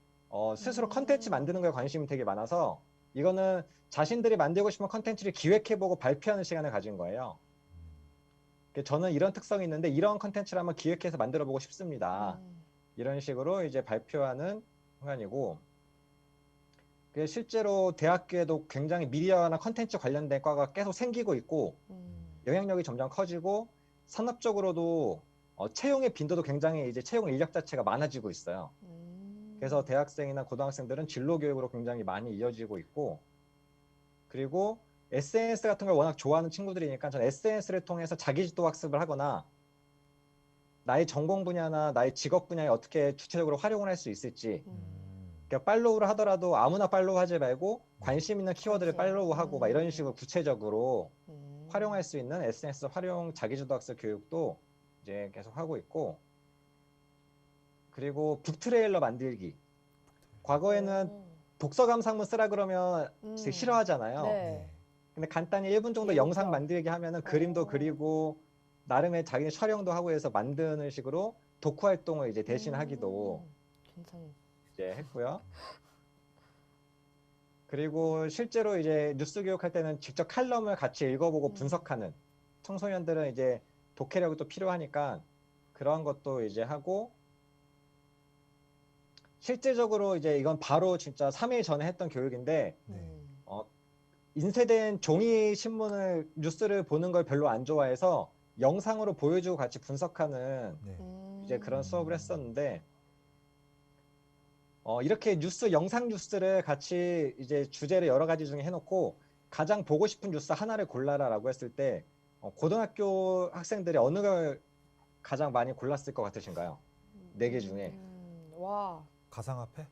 스스로 컨텐츠 만드는 거에 관심이 되게 많아서 이거는 자신들이 만들고 싶은 컨텐츠를 기획해보고 발표하는 시간을 가진 거예요. 저는 이런 특성이 있는데 이런 컨텐츠를 한번 기획해서 만들어보고 싶습니다. 이런 식으로 이제 발표하는 순간이고, 실제로 대학교에도 굉장히 미디어나 컨텐츠 관련된 과가 계속 생기고 있고 영향력이 점점 커지고, 산업적으로도 채용의 빈도도 굉장히 이제 채용 인력 자체가 많아지고 있어요. 그래서 대학생이나 고등학생들은 진로 교육으로 굉장히 많이 이어지고 있고, 그리고 SNS 같은 걸 워낙 좋아하는 친구들이니까 저는 SNS를 통해서 자기지도 학습을 하거나 나의 전공 분야나 나의 직업 분야에 어떻게 주체적으로 활용을 할 수 있을지. 그러니까 팔로우를 하더라도 아무나 팔로우하지 말고 관심 있는 키워드를 팔로우하고 막 이런 식으로 구체적으로 활용할 수 있는 SNS 활용 자기주도 학습 교육도 이제 계속 하고 있고, 그리고 북트레일러 만들기. 과거에는 독서 감상문 쓰라 그러면 되게 싫어하잖아요. 네. 근데 간단히 1분 정도 영상 만들기 하면은 그림도 그리고 나름의 자기 촬영도 하고 해서 만드는 식으로 독후 활동을 이제 대신 하기도 이제 했고요. 그리고 실제로 이제 뉴스 교육할 때는 직접 칼럼을 같이 읽어보고 분석하는, 청소년들은 이제 독해력이 또 필요하니까 그런 것도 이제 하고, 실제적으로 이제 이건 바로 진짜 3일 전에 했던 교육인데, 인쇄된 종이 신문을 뉴스를 보는 걸 별로 안 좋아해서 영상으로 보여주고 같이 분석하는 이제 그런 수업을 했었는데, 이렇게 영상 뉴스를 같이 이제 주제를 여러 가지 중에 해놓고 가장 보고 싶은 뉴스 하나를 골라라라고 했을 때 고등학교 학생들이 어느 걸 가장 많이 골랐을 것 같으신가요? 4개 중에. 와. 가상화폐?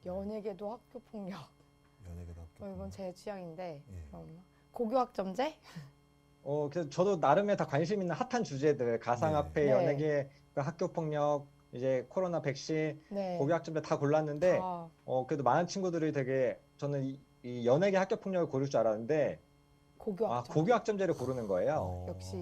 연예계도 학교 폭력. 연예계도 학교 폭력. 이건 제 취향인데. 그럼 고교학점제? 그래서 저도 나름의 다 관심 있는 핫한 주제들, 가상화폐, 네. 연예계, 학교 폭력, 이제 코로나 백신 네. 고교 학점제 다 골랐는데 아, 그래도 많은 친구들이 되게 저는 이 연예계 합격 폭력을 고를 줄 알았는데 고교학점. 고교 학점제를 고르는 거예요. 역시.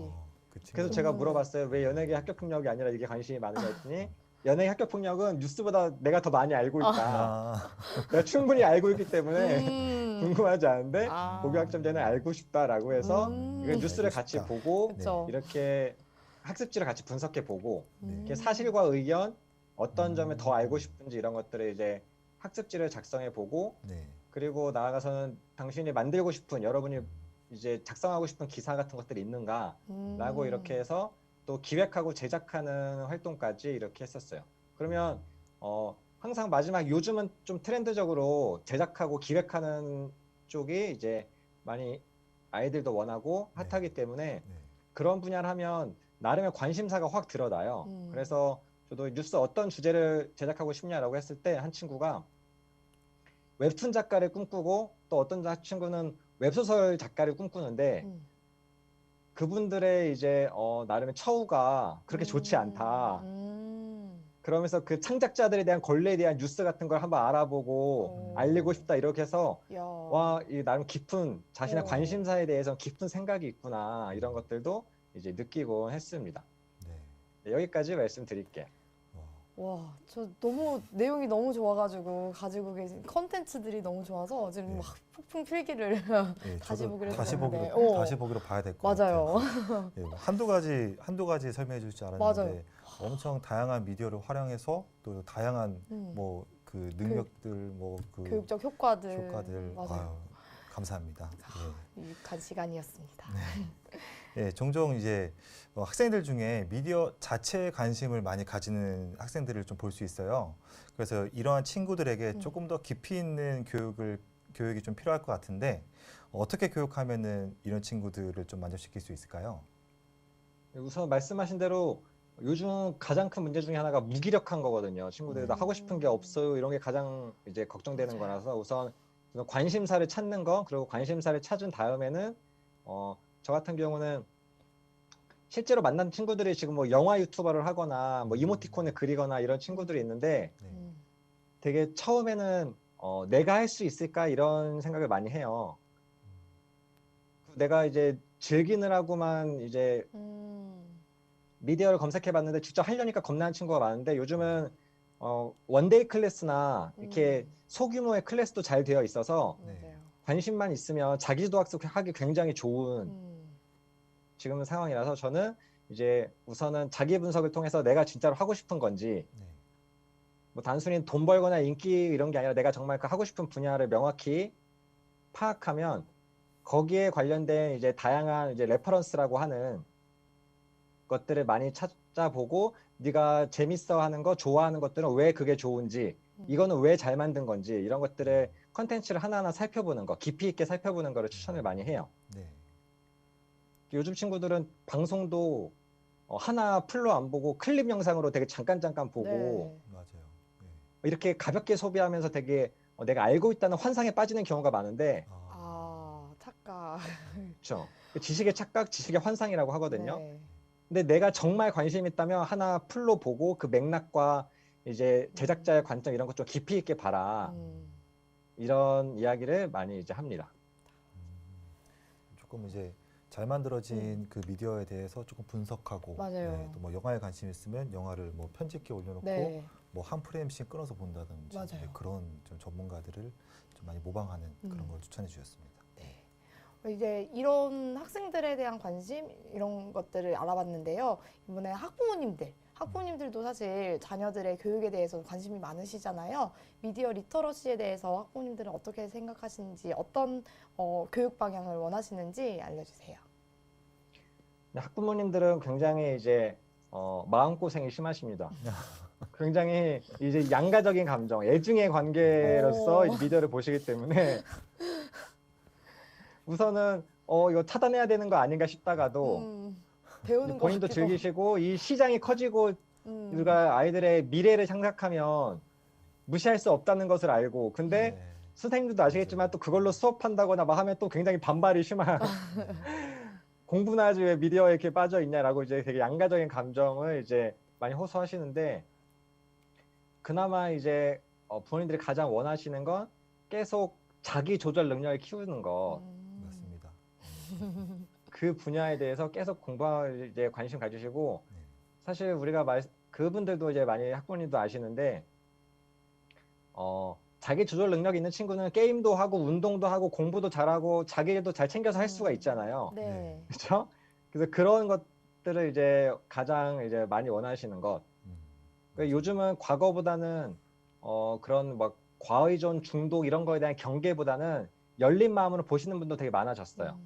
그 그래서 친구들. 제가 물어봤어요. 왜 연예계 합격 폭력이 아니라 이게 관심이 많으냐 했더니 연예계 합격 폭력은 뉴스보다 내가 더 많이 알고 있다. 아, 내가 충분히 알고 있기 때문에 궁금하지 않은데 아. 고교 학점제는 알고 싶다라고 해서 이거 뉴스를 알고 같이 싶다. 보고 그렇죠. 이렇게 학습지를 같이 분석해 보고 네. 이렇게 사실과 의견 어떤 점에 더 알고 음. 싶은지 이런 것들을 이제 학습지를 작성해 보고 네. 그리고 나아가서는 당신이 만들고 싶은 여러분이 이제 작성하고 싶은 기사 같은 것들이 있는가라고 이렇게 해서 또 기획하고 제작하는 활동까지 이렇게 했었어요. 그러면 항상 마지막 요즘은 좀 트렌드적으로 제작하고 기획하는 쪽이 이제 많이 아이들도 원하고 네. 핫하기 때문에 네. 그런 분야를 하면 나름의 관심사가 확 드러나요. 그래서 저도 뉴스 어떤 주제를 제작하고 싶냐라고 했을 때 한 친구가 웹툰 작가를 꿈꾸고 또 어떤 친구는 웹소설 작가를 꿈꾸는데 그분들의 이제 나름의 처우가 그렇게 좋지 않다. 그러면서 그 창작자들에 대한 권리에 대한 뉴스 같은 걸 한번 알아보고 알리고 싶다 이렇게 해서 야. 와, 이 나름 깊은 자신의 어. 관심사에 대해서 깊은 생각이 있구나 이런 것들도 이제 느끼곤 했습니다. 네. 네, 여기까지 말씀드릴게요. 와, 저 너무 내용이 너무 좋아가지고 가지고 계신 컨텐츠들이 너무 좋아서 지금 네. 막 폭풍 필기를 네, 다시 저도 보기로 다시 했었는데. 보기로 다시 보기로 봐야 될 것 맞아요. 같아요. 네, 한두 가지 설명해 주실 줄 알았는데 엄청 다양한 미디어를 활용해서 또 다양한 뭐 그 능력들 뭐 그 교육적 효과들. 효과들 아유, 감사합니다. 유익한 시간이었습니다. 네, 종종 이제 학생들 중에 미디어 자체에 관심을 많이 가지는 학생들을 좀 볼 수 있어요. 그래서 이러한 친구들에게 조금 더 깊이 있는 교육이 좀 필요할 것 같은데 어떻게 교육하면은 이런 친구들을 좀 만족시킬 수 있을까요? 우선 말씀하신 대로 요즘 가장 큰 문제 중에 하나가 무기력한 거거든요. 친구들이 다 하고 싶은 게 없어요. 이런 게 가장 이제 걱정되는 맞아요. 거라서 우선 관심사를 찾는 거 그리고 관심사를 찾은 다음에는 저 같은 경우는 실제로 만난 친구들이 지금 뭐 영화 유튜버를 하거나 뭐 이모티콘을 그리거나 이런 친구들이 있는데 되게 처음에는 내가 할 수 있을까 이런 생각을 많이 해요. 내가 이제 즐기느라고만 이제 미디어를 검색해봤는데 직접 하려니까 겁나는 친구가 많은데 요즘은 원데이 클래스나 이렇게 소규모의 클래스도 잘 되어 있어서 맞아요. 관심만 있으면 자기도 학습하기 굉장히 좋은 지금 상황이라서 저는 이제 우선은 자기 분석을 통해서 내가 진짜로 하고 싶은 건지 뭐 단순히 돈 벌거나 인기 이런 게 아니라 내가 정말 그 하고 싶은 분야를 명확히 파악하면 거기에 관련된 이제 다양한 이제 레퍼런스라고 하는 것들을 많이 찾아보고 네가 재밌어 하는 거 좋아하는 것들은 왜 그게 좋은지 이거는 왜 잘 만든 건지 이런 것들을 컨텐츠를 하나하나 살펴보는 거 깊이 있게 살펴보는 거를 추천을 많이 해요. 네. 요즘 친구들은 방송도 하나 풀로 안 보고 클립 영상으로 되게 잠깐 보고 맞아요. 네. 이렇게 가볍게 소비하면서 되게 내가 알고 있다는 환상에 빠지는 경우가 많은데 착각. 그렇죠. 지식의 착각, 지식의 환상이라고 하거든요. 네. 근데 내가 정말 관심 있다면 하나 풀로 보고 그 맥락과 이제 제작자의 관점 이런 것 좀 깊이 있게 봐라. 이런 이야기를 많이 이제 합니다. 조금 이제 잘 만들어진 그 미디어에 대해서 조금 분석하고 맞아요. 또 뭐 영화에 관심 있으면 영화를 뭐 편집기에 올려놓고 네. 뭐 한 프레임씩 끊어서 본다든지 맞아요. 네, 그런 좀 전문가들을 좀 많이 모방하는 그런 걸 추천해 주셨습니다. 이제 이런 학생들에 대한 관심 이런 것들을 알아봤는데요. 이번에 학부모님들도 사실 자녀들의 교육에 대해서 관심이 많으시잖아요. 미디어 리터러시에 대해서 학부모님들은 어떻게 생각하시는지 어떤 교육 방향을 원하시는지 알려주세요. 학부모님들은 굉장히 이제 마음고생이 심하십니다. 굉장히 이제 양가적인 감정, 애증의 관계로서 이제 미디어를 보시기 때문에 우선은 이거 차단해야 되는 거 아닌가 싶다가도 배우는 본인도 즐기시고 이 시장이 커지고 우리가 아이들의 미래를 생각하면 무시할 수 없다는 것을 알고 근데 선생님들도 아시겠지만 또 그걸로 수업한다거나 막 하면 또 굉장히 반발이 심한 공부나 하지 왜 미디어에 이렇게 빠져 있냐라고 이제 되게 양가적인 감정을 이제 많이 호소하시는데 그나마 이제 부모님들이 가장 원하시는 건 계속 자기 조절 능력을 키우는 것. 맞습니다. 그 분야에 대해서 계속 공부할 이제 관심 가지시고 네. 사실 우리가 그분들도 이제 많이 학부모님도 아시는데 자기 조절 능력 있는 친구는 게임도 하고 운동도 하고 공부도 잘하고 자기 일도 잘 챙겨서 할 수가 있잖아요. 네. 그렇죠? 그래서 그런 것들을 이제 가장 이제 많이 원하시는 것. 그러니까 요즘은 과거보다는 그런 막 과의존 중독 이런 거에 대한 경계보다는 열린 마음으로 보시는 분도 되게 많아졌어요.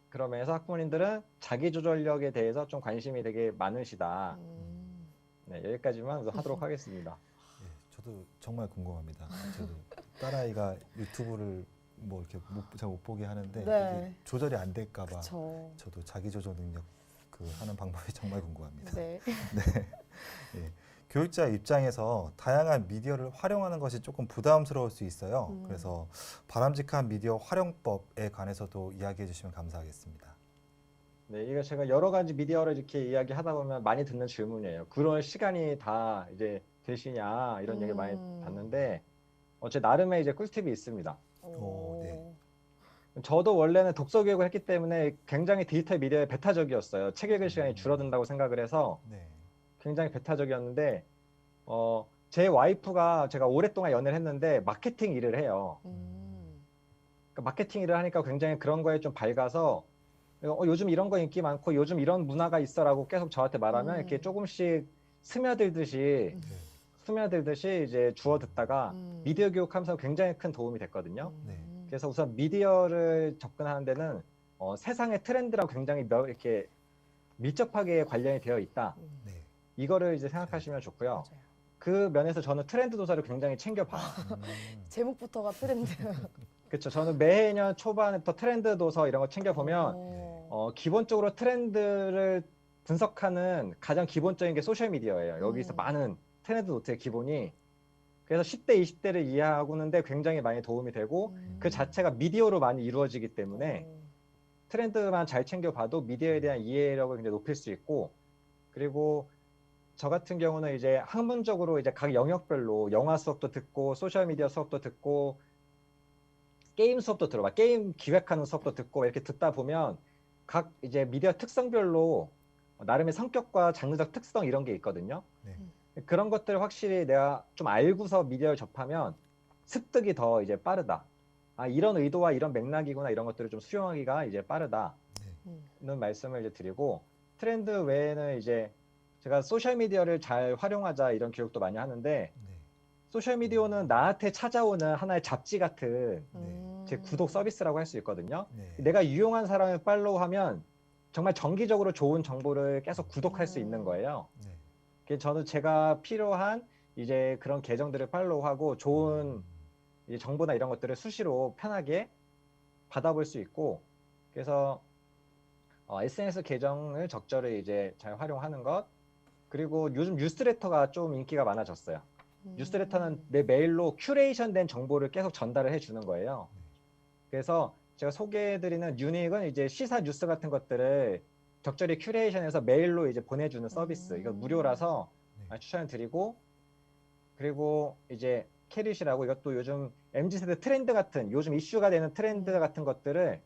그러면서 학부모님들은 자기 조절력에 대해서 좀 관심이 되게 많으시다. 네, 여기까지만 하도록 하겠습니다. 예, 저도 정말 궁금합니다. 저도 딸아이가 유튜브를 뭐 이렇게 잘 못 보게 하는데 네. 이게 조절이 안 될까봐 그쵸. 저도 자기 조절 능력 하는 방법이 정말 궁금합니다. 네. 예, 교육자 입장에서 다양한 미디어를 활용하는 것이 조금 부담스러울 수 있어요. 그래서 바람직한 미디어 활용법에 관해서도 이야기해 주시면 감사하겠습니다. 네, 이거 제가 여러 가지 미디어를 이렇게 이야기하다 보면 많이 듣는 질문이에요. 그럴 시간이 다 이제 되시냐 이런 얘기 많이 봤는데 제 나름의 이제 꿀팁이 있습니다. 네. 저도 원래는 독서 교육을 했기 때문에 굉장히 디지털 미디어에 배타적이었어요. 책 읽을 시간이 줄어든다고 생각을 해서 네. 굉장히 배타적이었는데 제 와이프가 제가 오랫동안 연애를 했는데 마케팅 일을 해요. 그러니까 마케팅 일을 하니까 굉장히 그런 거에 좀 밝아서 요즘 이런 거 인기 많고 요즘 이런 문화가 있어라고 계속 저한테 말하면 이렇게 조금씩 스며들듯이 이제 주워 듣다가 미디어 교육하면서 굉장히 큰 도움이 됐거든요. 네. 그래서 우선 미디어를 접근하는 데는 세상의 트렌드랑 굉장히 이렇게 밀접하게 관련이 되어 있다. 네. 이거를 이제 생각하시면 좋고요. 맞아요. 그 면에서 저는 트렌드 도서를 굉장히 챙겨봐요. 제목부터가 트렌드. 그렇죠. 저는 매년 초반부터 트렌드 도서 이런 거 챙겨보면 기본적으로 트렌드를 분석하는 가장 기본적인 게 소셜미디어예요. 여기서 많은 트렌드 노트의 기본이. 그래서 10대, 20대를 이해하고는데 굉장히 많이 도움이 되고 그 자체가 미디어로 많이 이루어지기 때문에 트렌드만 잘 챙겨봐도 미디어에 대한 이해력을 굉장히 높일 수 있고 그리고 저 같은 경우는 이제 학문적으로 이제 각 영역별로 영화 수업도 듣고 소셜미디어 수업도 듣고 게임 수업도 들어봐. 게임 기획하는 수업도 듣고 이렇게 듣다 보면 각 이제 미디어 특성별로 나름의 성격과 장르적 특성 이런 게 있거든요. 네. 그런 것들을 확실히 내가 좀 알고서 미디어를 접하면 습득이 더 이제 빠르다. 아, 이런 의도와 이런 맥락이구나 이런 것들을 좀 수용하기가 이제 빠르다. 는 말씀을 이제 드리고 트렌드 외에는 이제 제가 소셜미디어를 잘 활용하자 이런 교육도 많이 하는데 소셜미디어는 나한테 찾아오는 하나의 잡지 같은 제 구독 서비스라고 할 수 있거든요. 네. 내가 유용한 사람을 팔로우하면 정말 정기적으로 좋은 정보를 계속 구독할 수 있는 거예요. 네. 그래서 저는 제가 필요한 이제 그런 계정들을 팔로우하고 좋은 이제 정보나 이런 것들을 수시로 편하게 받아볼 수 있고 그래서 SNS 계정을 적절히 이제 잘 활용하는 것 그리고 요즘 뉴스레터가 좀 인기가 많아졌어요. 뉴스레터는 내 메일로 큐레이션된 정보를 계속 전달을 해주는 거예요. 그래서 제가 소개해드리는 유닉은 이제 시사 뉴스 같은 것들을 적절히 큐레이션해서 메일로 이제 보내주는 서비스. 이거 무료라서 추천드리고 그리고 이제 캐릿이라고 이것도 요즘 MZ세대 트렌드 같은 요즘 이슈가 되는 트렌드 같은 것들을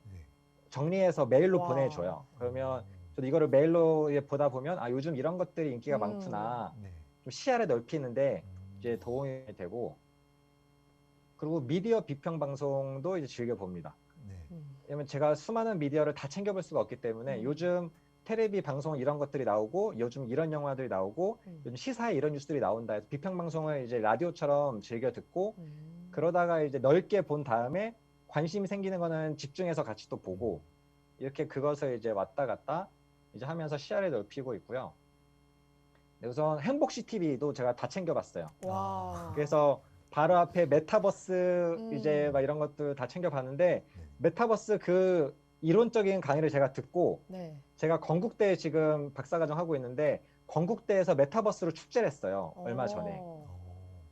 정리해서 메일로 와. 보내줘요. 그러면 저도 이거를 메일로 보다 보면 아 요즘 이런 것들이 인기가 많구나. 좀 시야를 넓히는데 이제 도움이 되고 그리고 미디어 비평 방송도 이제 즐겨 봅니다. 왜냐면 제가 수많은 미디어를 다 챙겨볼 수가 없기 때문에 요즘 테레비 방송 이런 것들이 나오고 요즘 이런 영화들이 나오고 요즘 시사에 이런 뉴스들이 나온다 해서 비평 방송을 이제 라디오처럼 즐겨 듣고 그러다가 이제 넓게 본 다음에 관심이 생기는 거는 집중해서 같이 또 보고 이렇게 그것을 이제 왔다 갔다 이제 하면서 시야를 넓히고 있고요. 우선 행복시 TV도 제가 다 챙겨봤어요. 와. 그래서 바로 앞에 메타버스 이제 막 이런 것도 다 챙겨봤는데 메타버스 그 이론적인 강의를 제가 듣고 네. 제가 건국대에 지금 박사과정 하고 있는데 건국대에서 메타버스로 축제를 했어요. 얼마 전에.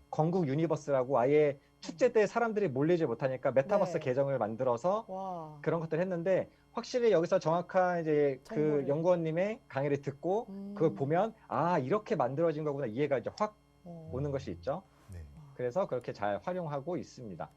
건국 유니버스라고 아예 축제 때 사람들이 몰리지 못하니까 메타버스 네. 계정을 만들어서 와. 그런 것들 했는데 확실히 여기서 정확한 이제 그 정보를. 연구원님의 강의를 듣고 그걸 보면 아 이렇게 만들어진 거구나 이해가 이제 확 오는 것이 있죠. 네. 그래서 그렇게 잘 활용하고 있습니다.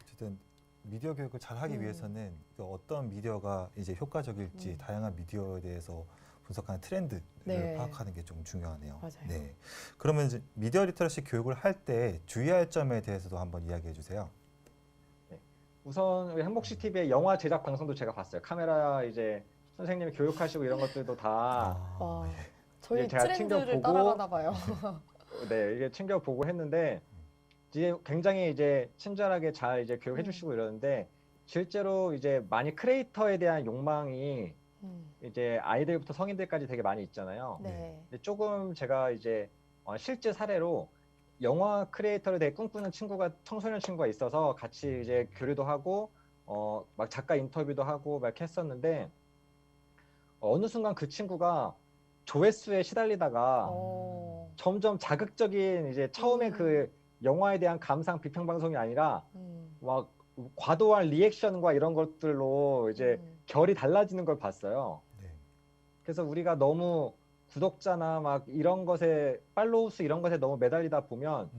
어쨌든 미디어 교육을 잘 하기 음. 위해서는 그 어떤 미디어가 이제 효과적일지 다양한 미디어에 대해서 분석하는 트렌드를 네. 파악하는 게 좀 중요하네요. 맞아요. 네. 그러면 이제 미디어 리터러시 교육을 할 때 주의할 점에 대해서도 한번 이야기해 주세요. 우선 우리 행복시 TV의 영화 제작 방송도 제가 봤어요. 카메라 이제 선생님이 교육하시고 이런 것들도 다 와, 네. 저희 제가 트렌드를 챙겨보고 따라가나 봐요. 네, 이게 챙겨 보고 했는데 이제 굉장히 이제 친절하게 잘 이제 교육해 주시고 이러는데 실제로 이제 많이 크리에이터에 대한 욕망이 이제 아이들부터 성인들까지 되게 많이 있잖아요. 네. 근데 조금 제가 이제 실제 사례로 영화 크리에이터를 되게 꿈꾸는 친구가 청소년 친구가 있어서 같이 이제 교류도 하고 막 작가 인터뷰도 하고 막 이렇게 했었는데 어느 순간 그 친구가 조회수에 시달리다가 점점 자극적인 이제 처음에 그 영화에 대한 감상 비평 방송이 아니라 막 과도한 리액션과 이런 것들로 이제 결이 달라지는 걸 봤어요. 네. 그래서 우리가 너무 구독자나 막 이런 것에 팔로우 수 이런 것에 너무 매달리다 보면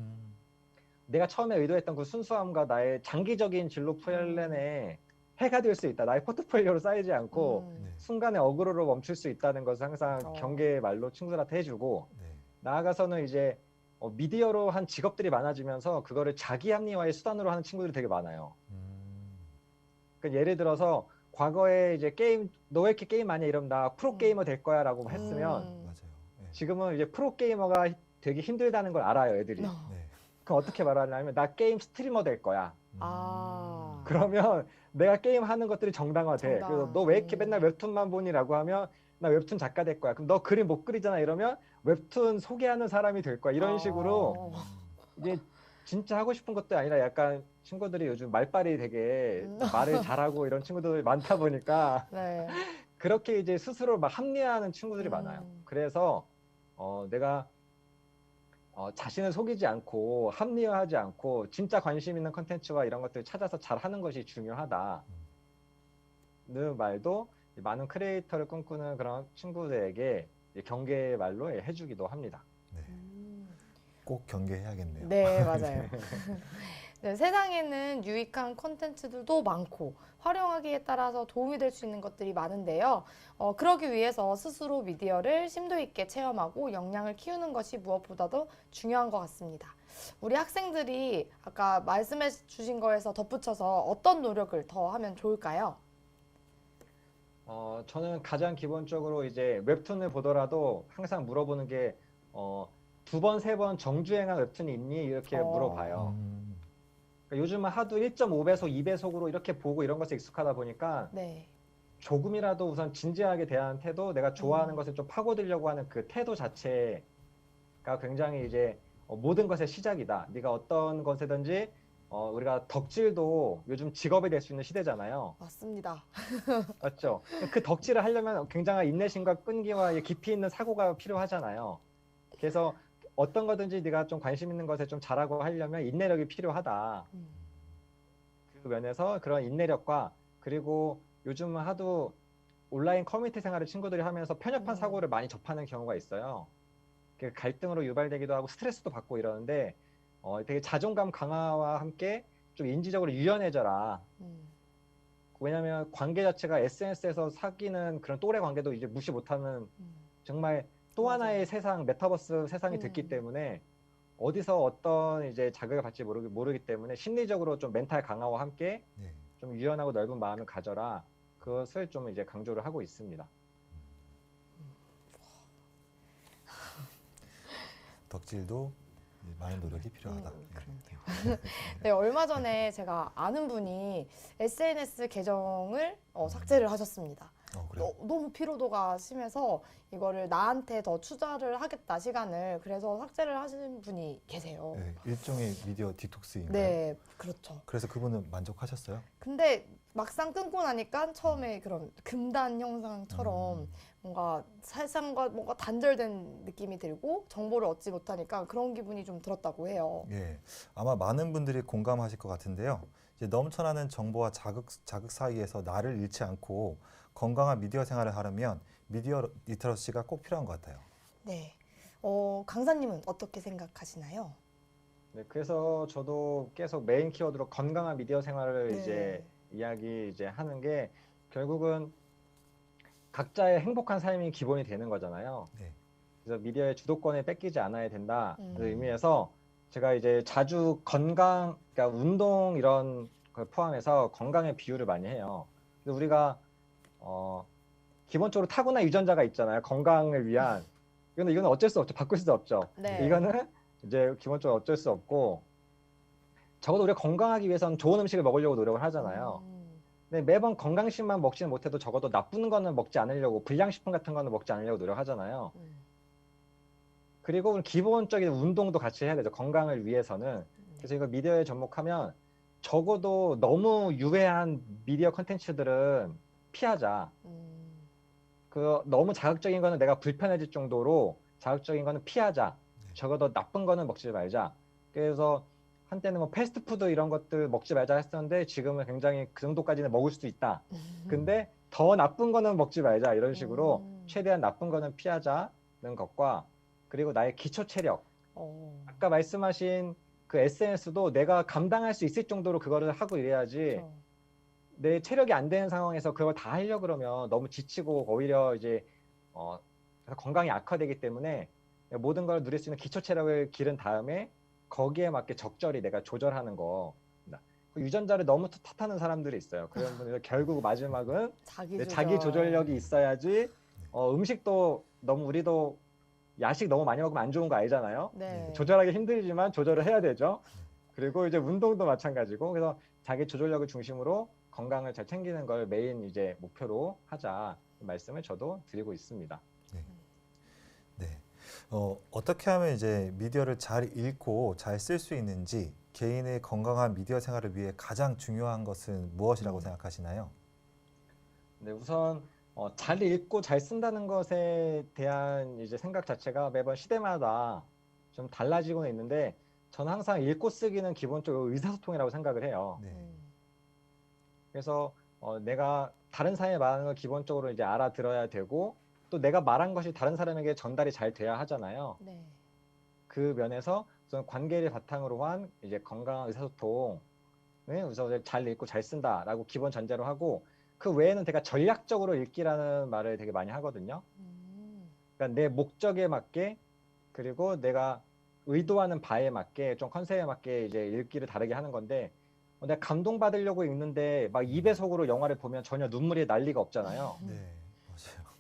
내가 처음에 의도했던 그 순수함과 나의 장기적인 진로 플랜에 해가 될 수 있다. 나의 포트폴리오로 쌓이지 않고 네. 순간에 어그로로 멈출 수 있다는 것을 항상 경계의 말로 친구들한테 해주고 네. 나아가서는 이제 미디어로 한 직업들이 많아지면서 그거를 자기 합리화의 수단으로 하는 친구들이 되게 많아요. 그러니까 예를 들어서 과거에 이제 게임 너 왜 이렇게 게임 많이 해? 이러면 나 프로게이머 될 거야라고 했으면 맞아요. 네. 지금은 이제 프로게이머가 되게 힘들다는 걸 알아요, 애들이. 네. 그럼 어떻게 말하냐면 나 게임 스트리머 될 거야. 아. 그러면 내가 게임 하는 것들이 정당화돼. 정당. 그래서 너 왜 이렇게 맨날 웹툰만 보니라고 하면 나 웹툰 작가 될 거야. 그럼 너 그림 못 그리잖아 이러면 웹툰 소개하는 사람이 될 거야. 이런 식으로 이게 진짜 하고 싶은 것도 아니라 약간 친구들이 요즘 말빨이 되게 말을 잘하고 이런 친구들이 많다 보니까 네. 그렇게 이제 스스로 막 합리화하는 친구들이 많아요. 그래서 내가 자신을 속이지 않고 합리화하지 않고 진짜 관심 있는 컨텐츠와 이런 것들을 찾아서 잘 하는 것이 중요하다는 말도 많은 크리에이터를 꿈꾸는 그런 친구들에게 경계의 말로 해주기도 합니다. 네. 꼭 경계해야겠네요. 네, 맞아요. 네, 세상에는 유익한 콘텐츠들도 많고 활용하기에 따라서 도움이 될 수 있는 것들이 많은데요. 그러기 위해서 스스로 미디어를 심도 있게 체험하고 역량을 키우는 것이 무엇보다도 중요한 것 같습니다. 우리 학생들이 아까 말씀해 주신 거에서 덧붙여서 어떤 노력을 더 하면 좋을까요? 저는 가장 기본적으로 이제 웹툰을 보더라도 항상 물어보는 게 두 번, 세 번 정주행한 웹툰이 있니? 이렇게 물어봐요. 그러니까 요즘은 하도 1.5배속, 2배속으로 이렇게 보고 이런 것에 익숙하다 보니까 네. 조금이라도 우선 진지하게 대하는 태도, 내가 좋아하는 것을 좀 파고들려고 하는 그 태도 자체가 굉장히 이제 모든 것의 시작이다. 네가 어떤 것이든지 우리가 덕질도 요즘 직업이 될 수 있는 시대잖아요. 맞습니다. 맞죠? 그 덕질을 하려면 굉장한 인내심과 끈기와 깊이 있는 사고가 필요하잖아요. 그래서 어떤 거든지 네가 좀 관심 있는 것에 좀 잘하고 하려면 인내력이 필요하다. 그 면에서 그런 인내력과 그리고 요즘은 하도 온라인 커뮤니티 생활을 친구들이 하면서 편협한 사고를 많이 접하는 경우가 있어요. 그 갈등으로 유발되기도 하고 스트레스도 받고 이러는데 되게 자존감 강화와 함께 좀 인지적으로 유연해져라. 왜냐하면 관계 자체가 SNS에서 사귀는 그런 또래 관계도 이제 무시 못하는 정말 또 하나의 세상, 메타버스 세상이 됐기 때문에 어디서 어떤 이제 자극을 받지 모르기 때문에 심리적으로 좀 멘탈 강화와 함께 네. 좀 유연하고 넓은 마음을 가져라. 그것을 좀 이제 강조를 하고 있습니다. 덕질도 많은 노력이 필요하다. 그럼요. 네, 얼마 전에 제가 아는 분이 SNS 계정을 삭제를 하셨습니다. 그래요? 너무 피로도가 심해서 이거를 나한테 더 투자를 하겠다 시간을 그래서 삭제를 하신 분이 계세요. 네, 일종의 미디어 디톡스인가요? 네, 그렇죠. 그래서 그분은 만족하셨어요? 근데 막상 끊고 나니까 처음에 그런 금단 형상처럼 뭔가 세상과 뭔가 단절된 느낌이 들고 정보를 얻지 못하니까 그런 기분이 좀 들었다고 해요. 예, 아마 많은 분들이 공감하실 것 같은데요. 이제 넘쳐나는 정보와 자극 사이에서 나를 잃지 않고 건강한 미디어 생활을 하려면 미디어 리터러시가 꼭 필요한 것 같아요. 네. 강사님은 어떻게 생각하시나요? 네, 그래서 저도 계속 메인 키워드로 건강한 미디어 생활을 네. 이제 이야기 이제 하는 게 결국은 각자의 행복한 삶이 기본이 되는 거잖아요. 네. 그래서 미디어의 주도권을 뺏기지 않아야 된다는 음. 의미에서 제가 이제 자주 건강, 그러니까 운동 이런 걸 포함해서 건강의 비유를 많이 해요. 근데 우리가 기본적으로 타고난 유전자가 있잖아요. 건강을 위한. 이거는 어쩔 수 없죠. 바꿀 수 없죠. 네. 이거는 이제 기본적으로 어쩔 수 없고 적어도 우리가 건강하기 위해서는 좋은 음식을 먹으려고 노력을 하잖아요. 근데 매번 건강식만 먹지는 못해도 적어도 나쁜 거는 먹지 않으려고 불량식품 같은 거는 먹지 않으려고 노력하잖아요. 그리고 기본적인 운동도 같이 해야 되죠. 건강을 위해서는. 그래서 이거 미디어에 접목하면 적어도 너무 유해한 미디어 컨텐츠들은 피하자. 그 너무 자극적인 거는 내가 불편해질 정도로 자극적인 거는 피하자. 적어도 나쁜 거는 먹지 말자. 그래서 한때는 뭐 패스트푸드 이런 것들 먹지 말자 했었는데 지금은 굉장히 그 정도까지는 먹을 수도 있다. 근데 더 나쁜 거는 먹지 말자. 이런 식으로 최대한 나쁜 거는 피하자는 것과 그리고 나의 기초 체력. 아까 말씀하신 그 SNS도 내가 감당할 수 있을 정도로 그거를 하고 이래야지 그렇죠. 내 체력이 안 되는 상황에서 그걸 다 하려고 그러면 너무 지치고 오히려 이제 건강이 악화되기 때문에 모든 걸 누릴 수 있는 기초 체력을 기른 다음에 거기에 맞게 적절히 내가 조절하는 거. 그 유전자를 너무 탓하는 사람들이 있어요. 그런 분들 결국 마지막은 자기 조절력이 있어야지 음식도 너무 우리도 야식 너무 많이 먹으면 안 좋은 거 알잖아요. 네. 조절하기 힘들지만 조절을 해야 되죠. 그리고 이제 운동도 마찬가지고 그래서 자기 조절력을 중심으로 건강을 잘 챙기는 걸 메인 이제 목표로 하자 말씀을 저도 드리고 있습니다. 네. 어떻게 하면 이제 미디어를 잘 읽고 잘 쓸 수 있는지 개인의 건강한 미디어 생활을 위해 가장 중요한 것은 무엇이라고 생각하시나요? 네, 우선 잘 읽고 잘 쓴다는 것에 대한 이제 생각 자체가 매번 시대마다 좀 달라지고는 있는데 저는 항상 읽고 쓰기는 기본적으로 의사소통이라고 생각을 해요. 네. 그래서 내가 다른 사람이 말하는 걸 기본적으로 이제 알아들어야 되고 또 내가 말한 것이 다른 사람에게 전달이 잘 돼야 하잖아요. 네. 그 면에서 우선 관계를 바탕으로 한 이제 건강한 의사소통을 우선 잘 읽고 잘 쓴다라고 기본 전제로 하고 그 외에는 제가 전략적으로 읽기라는 말을 되게 많이 하거든요. 그러니까 내 목적에 맞게 그리고 내가 의도하는 바에 맞게 좀 컨셉에 맞게 이제 읽기를 다르게 하는 건데 내가 감동받으려고 읽는데 막 2배속으로 영화를 보면 전혀 눈물이 날 리가 없잖아요. 네. 맞아요.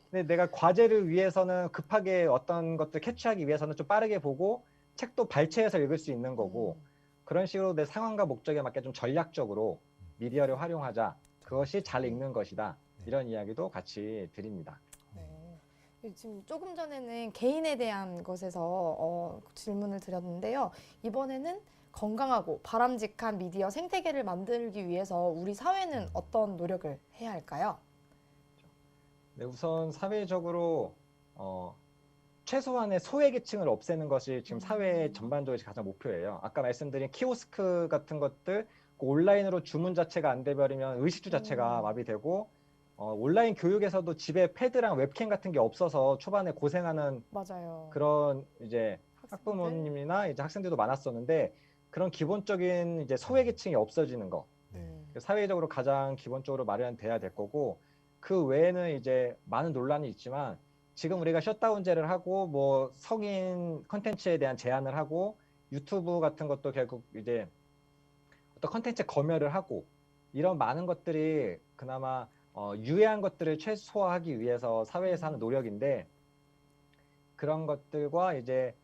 근데 내가 과제를 위해서는 급하게 어떤 것들 캐치하기 위해서는 좀 빠르게 보고 책도 발췌해서 읽을 수 있는 거고 그런 식으로 내 상황과 목적에 맞게 좀 전략적으로 미디어를 활용하자. 그것이 잘 읽는 것이다. 이런 이야기도 같이 드립니다. 지금 조금 전에는 개인에 대한 것에서 질문을 드렸는데요. 이번에는 건강하고 바람직한 미디어 생태계를 만들기 위해서 우리 사회는 어떤 노력을 해야 할까요? 네, 우선 사회적으로 최소한의 소외계층을 없애는 것이 지금 사회 전반적으로 가장 목표예요. 아까 말씀드린 키오스크 같은 것들 그 온라인으로 주문 자체가 안 돼버리면 의식주 자체가 마비되고 온라인 교육에서도 집에 패드랑 웹캠 같은 게 없어서 초반에 고생하는 맞아요. 그런 이제 학부모님이나 이제 학생들도 많았었는데 그런 기본적인 이제 소외계층이 없어지는 거 사회적으로 가장 기본적으로 마련돼야 될 거고 그 외에는 이제 많은 논란이 있지만 지금 우리가 셧다운제를 하고 뭐 성인 컨텐츠에 대한 제한을 하고 유튜브 같은 것도 결국 이제 어떤 컨텐츠 검열을 하고 이런 많은 것들이 그나마 유해한 것들을 최소화하기 위해서 사회에서 하는 노력인데 그런 것들과 이제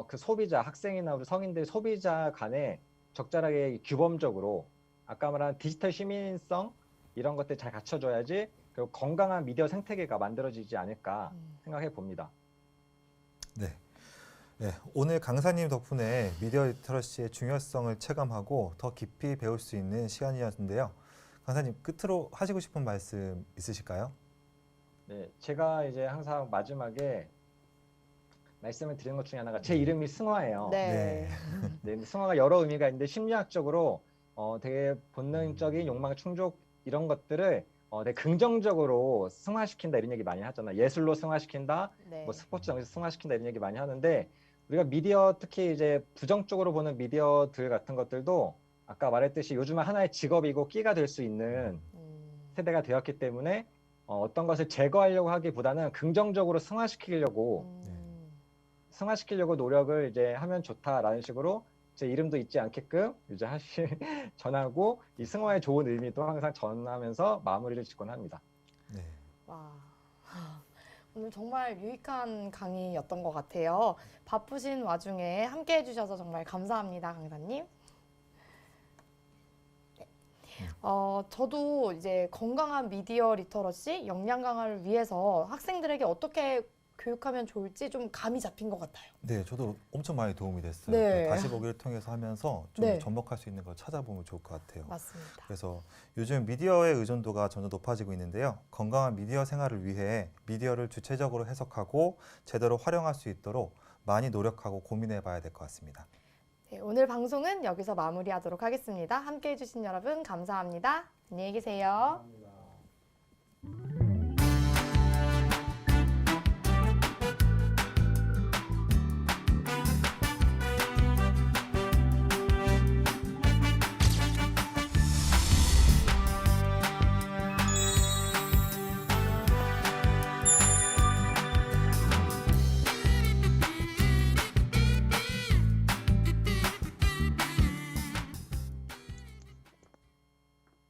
그 소비자 학생이나 우리 성인들 소비자 간에 적절하게 규범적으로 아까 말한 디지털 시민성 이런 것들 잘 갖춰줘야지 그리고 건강한 미디어 생태계가 만들어지지 않을까 생각해 봅니다. 네. 네, 오늘 강사님 덕분에 미디어 리터러시의 중요성을 체감하고 더 깊이 배울 수 있는 시간이었는데요. 강사님 끝으로 하시고 싶은 말씀 있으실까요? 네, 제가 이제 항상 마지막에 말씀을 드리는 것 중에 하나가 제 이름이 승화예요. 네. 네, 승화가 여러 의미가 있는데 심리학적으로 되게 본능적인 욕망 충족 이런 것들을 되게 긍정적으로 승화시킨다 이런 얘기 많이 하잖아. 예술로 승화시킨다, 네. 뭐 스포츠 정에서 승화시킨다 이런 얘기 많이 하는데 우리가 미디어 특히 이제 부정적으로 보는 미디어들 같은 것들도 아까 말했듯이 요즘은 하나의 직업이고 끼가 될 수 있는 세대가 되었기 때문에 어떤 것을 제거하려고 하기보다는 긍정적으로 승화시키려고 노력을 이제 하면 좋다라는 식으로 제 이름도 잊지 않게끔 이제 전하고 이 승화의 좋은 의미도 항상 전하면서 마무리를 짓곤 합니다. 네. 와. 오늘 정말 유익한 강의였던 것 같아요. 바쁘신 와중에 함께 해주셔서 정말 감사합니다, 강사님. 네. 저도 이제 건강한 미디어 리터러시, 역량 강화를 위해서 학생들에게 어떻게 교육하면 좋을지 좀 감이 잡힌 것 같아요. 네, 저도 엄청 많이 도움이 됐어요. 네. 다시 보기를 통해서 하면서 좀 네. 접목할 수 있는 걸 찾아보면 좋을 것 같아요. 맞습니다. 그래서 요즘 미디어의 의존도가 점점 높아지고 있는데요. 건강한 미디어 생활을 위해 미디어를 주체적으로 해석하고 제대로 활용할 수 있도록 많이 노력하고 고민해 봐야 될 것 같습니다. 네, 오늘 방송은 여기서 마무리하도록 하겠습니다. 함께 해주신 여러분 감사합니다. 안녕히 계세요.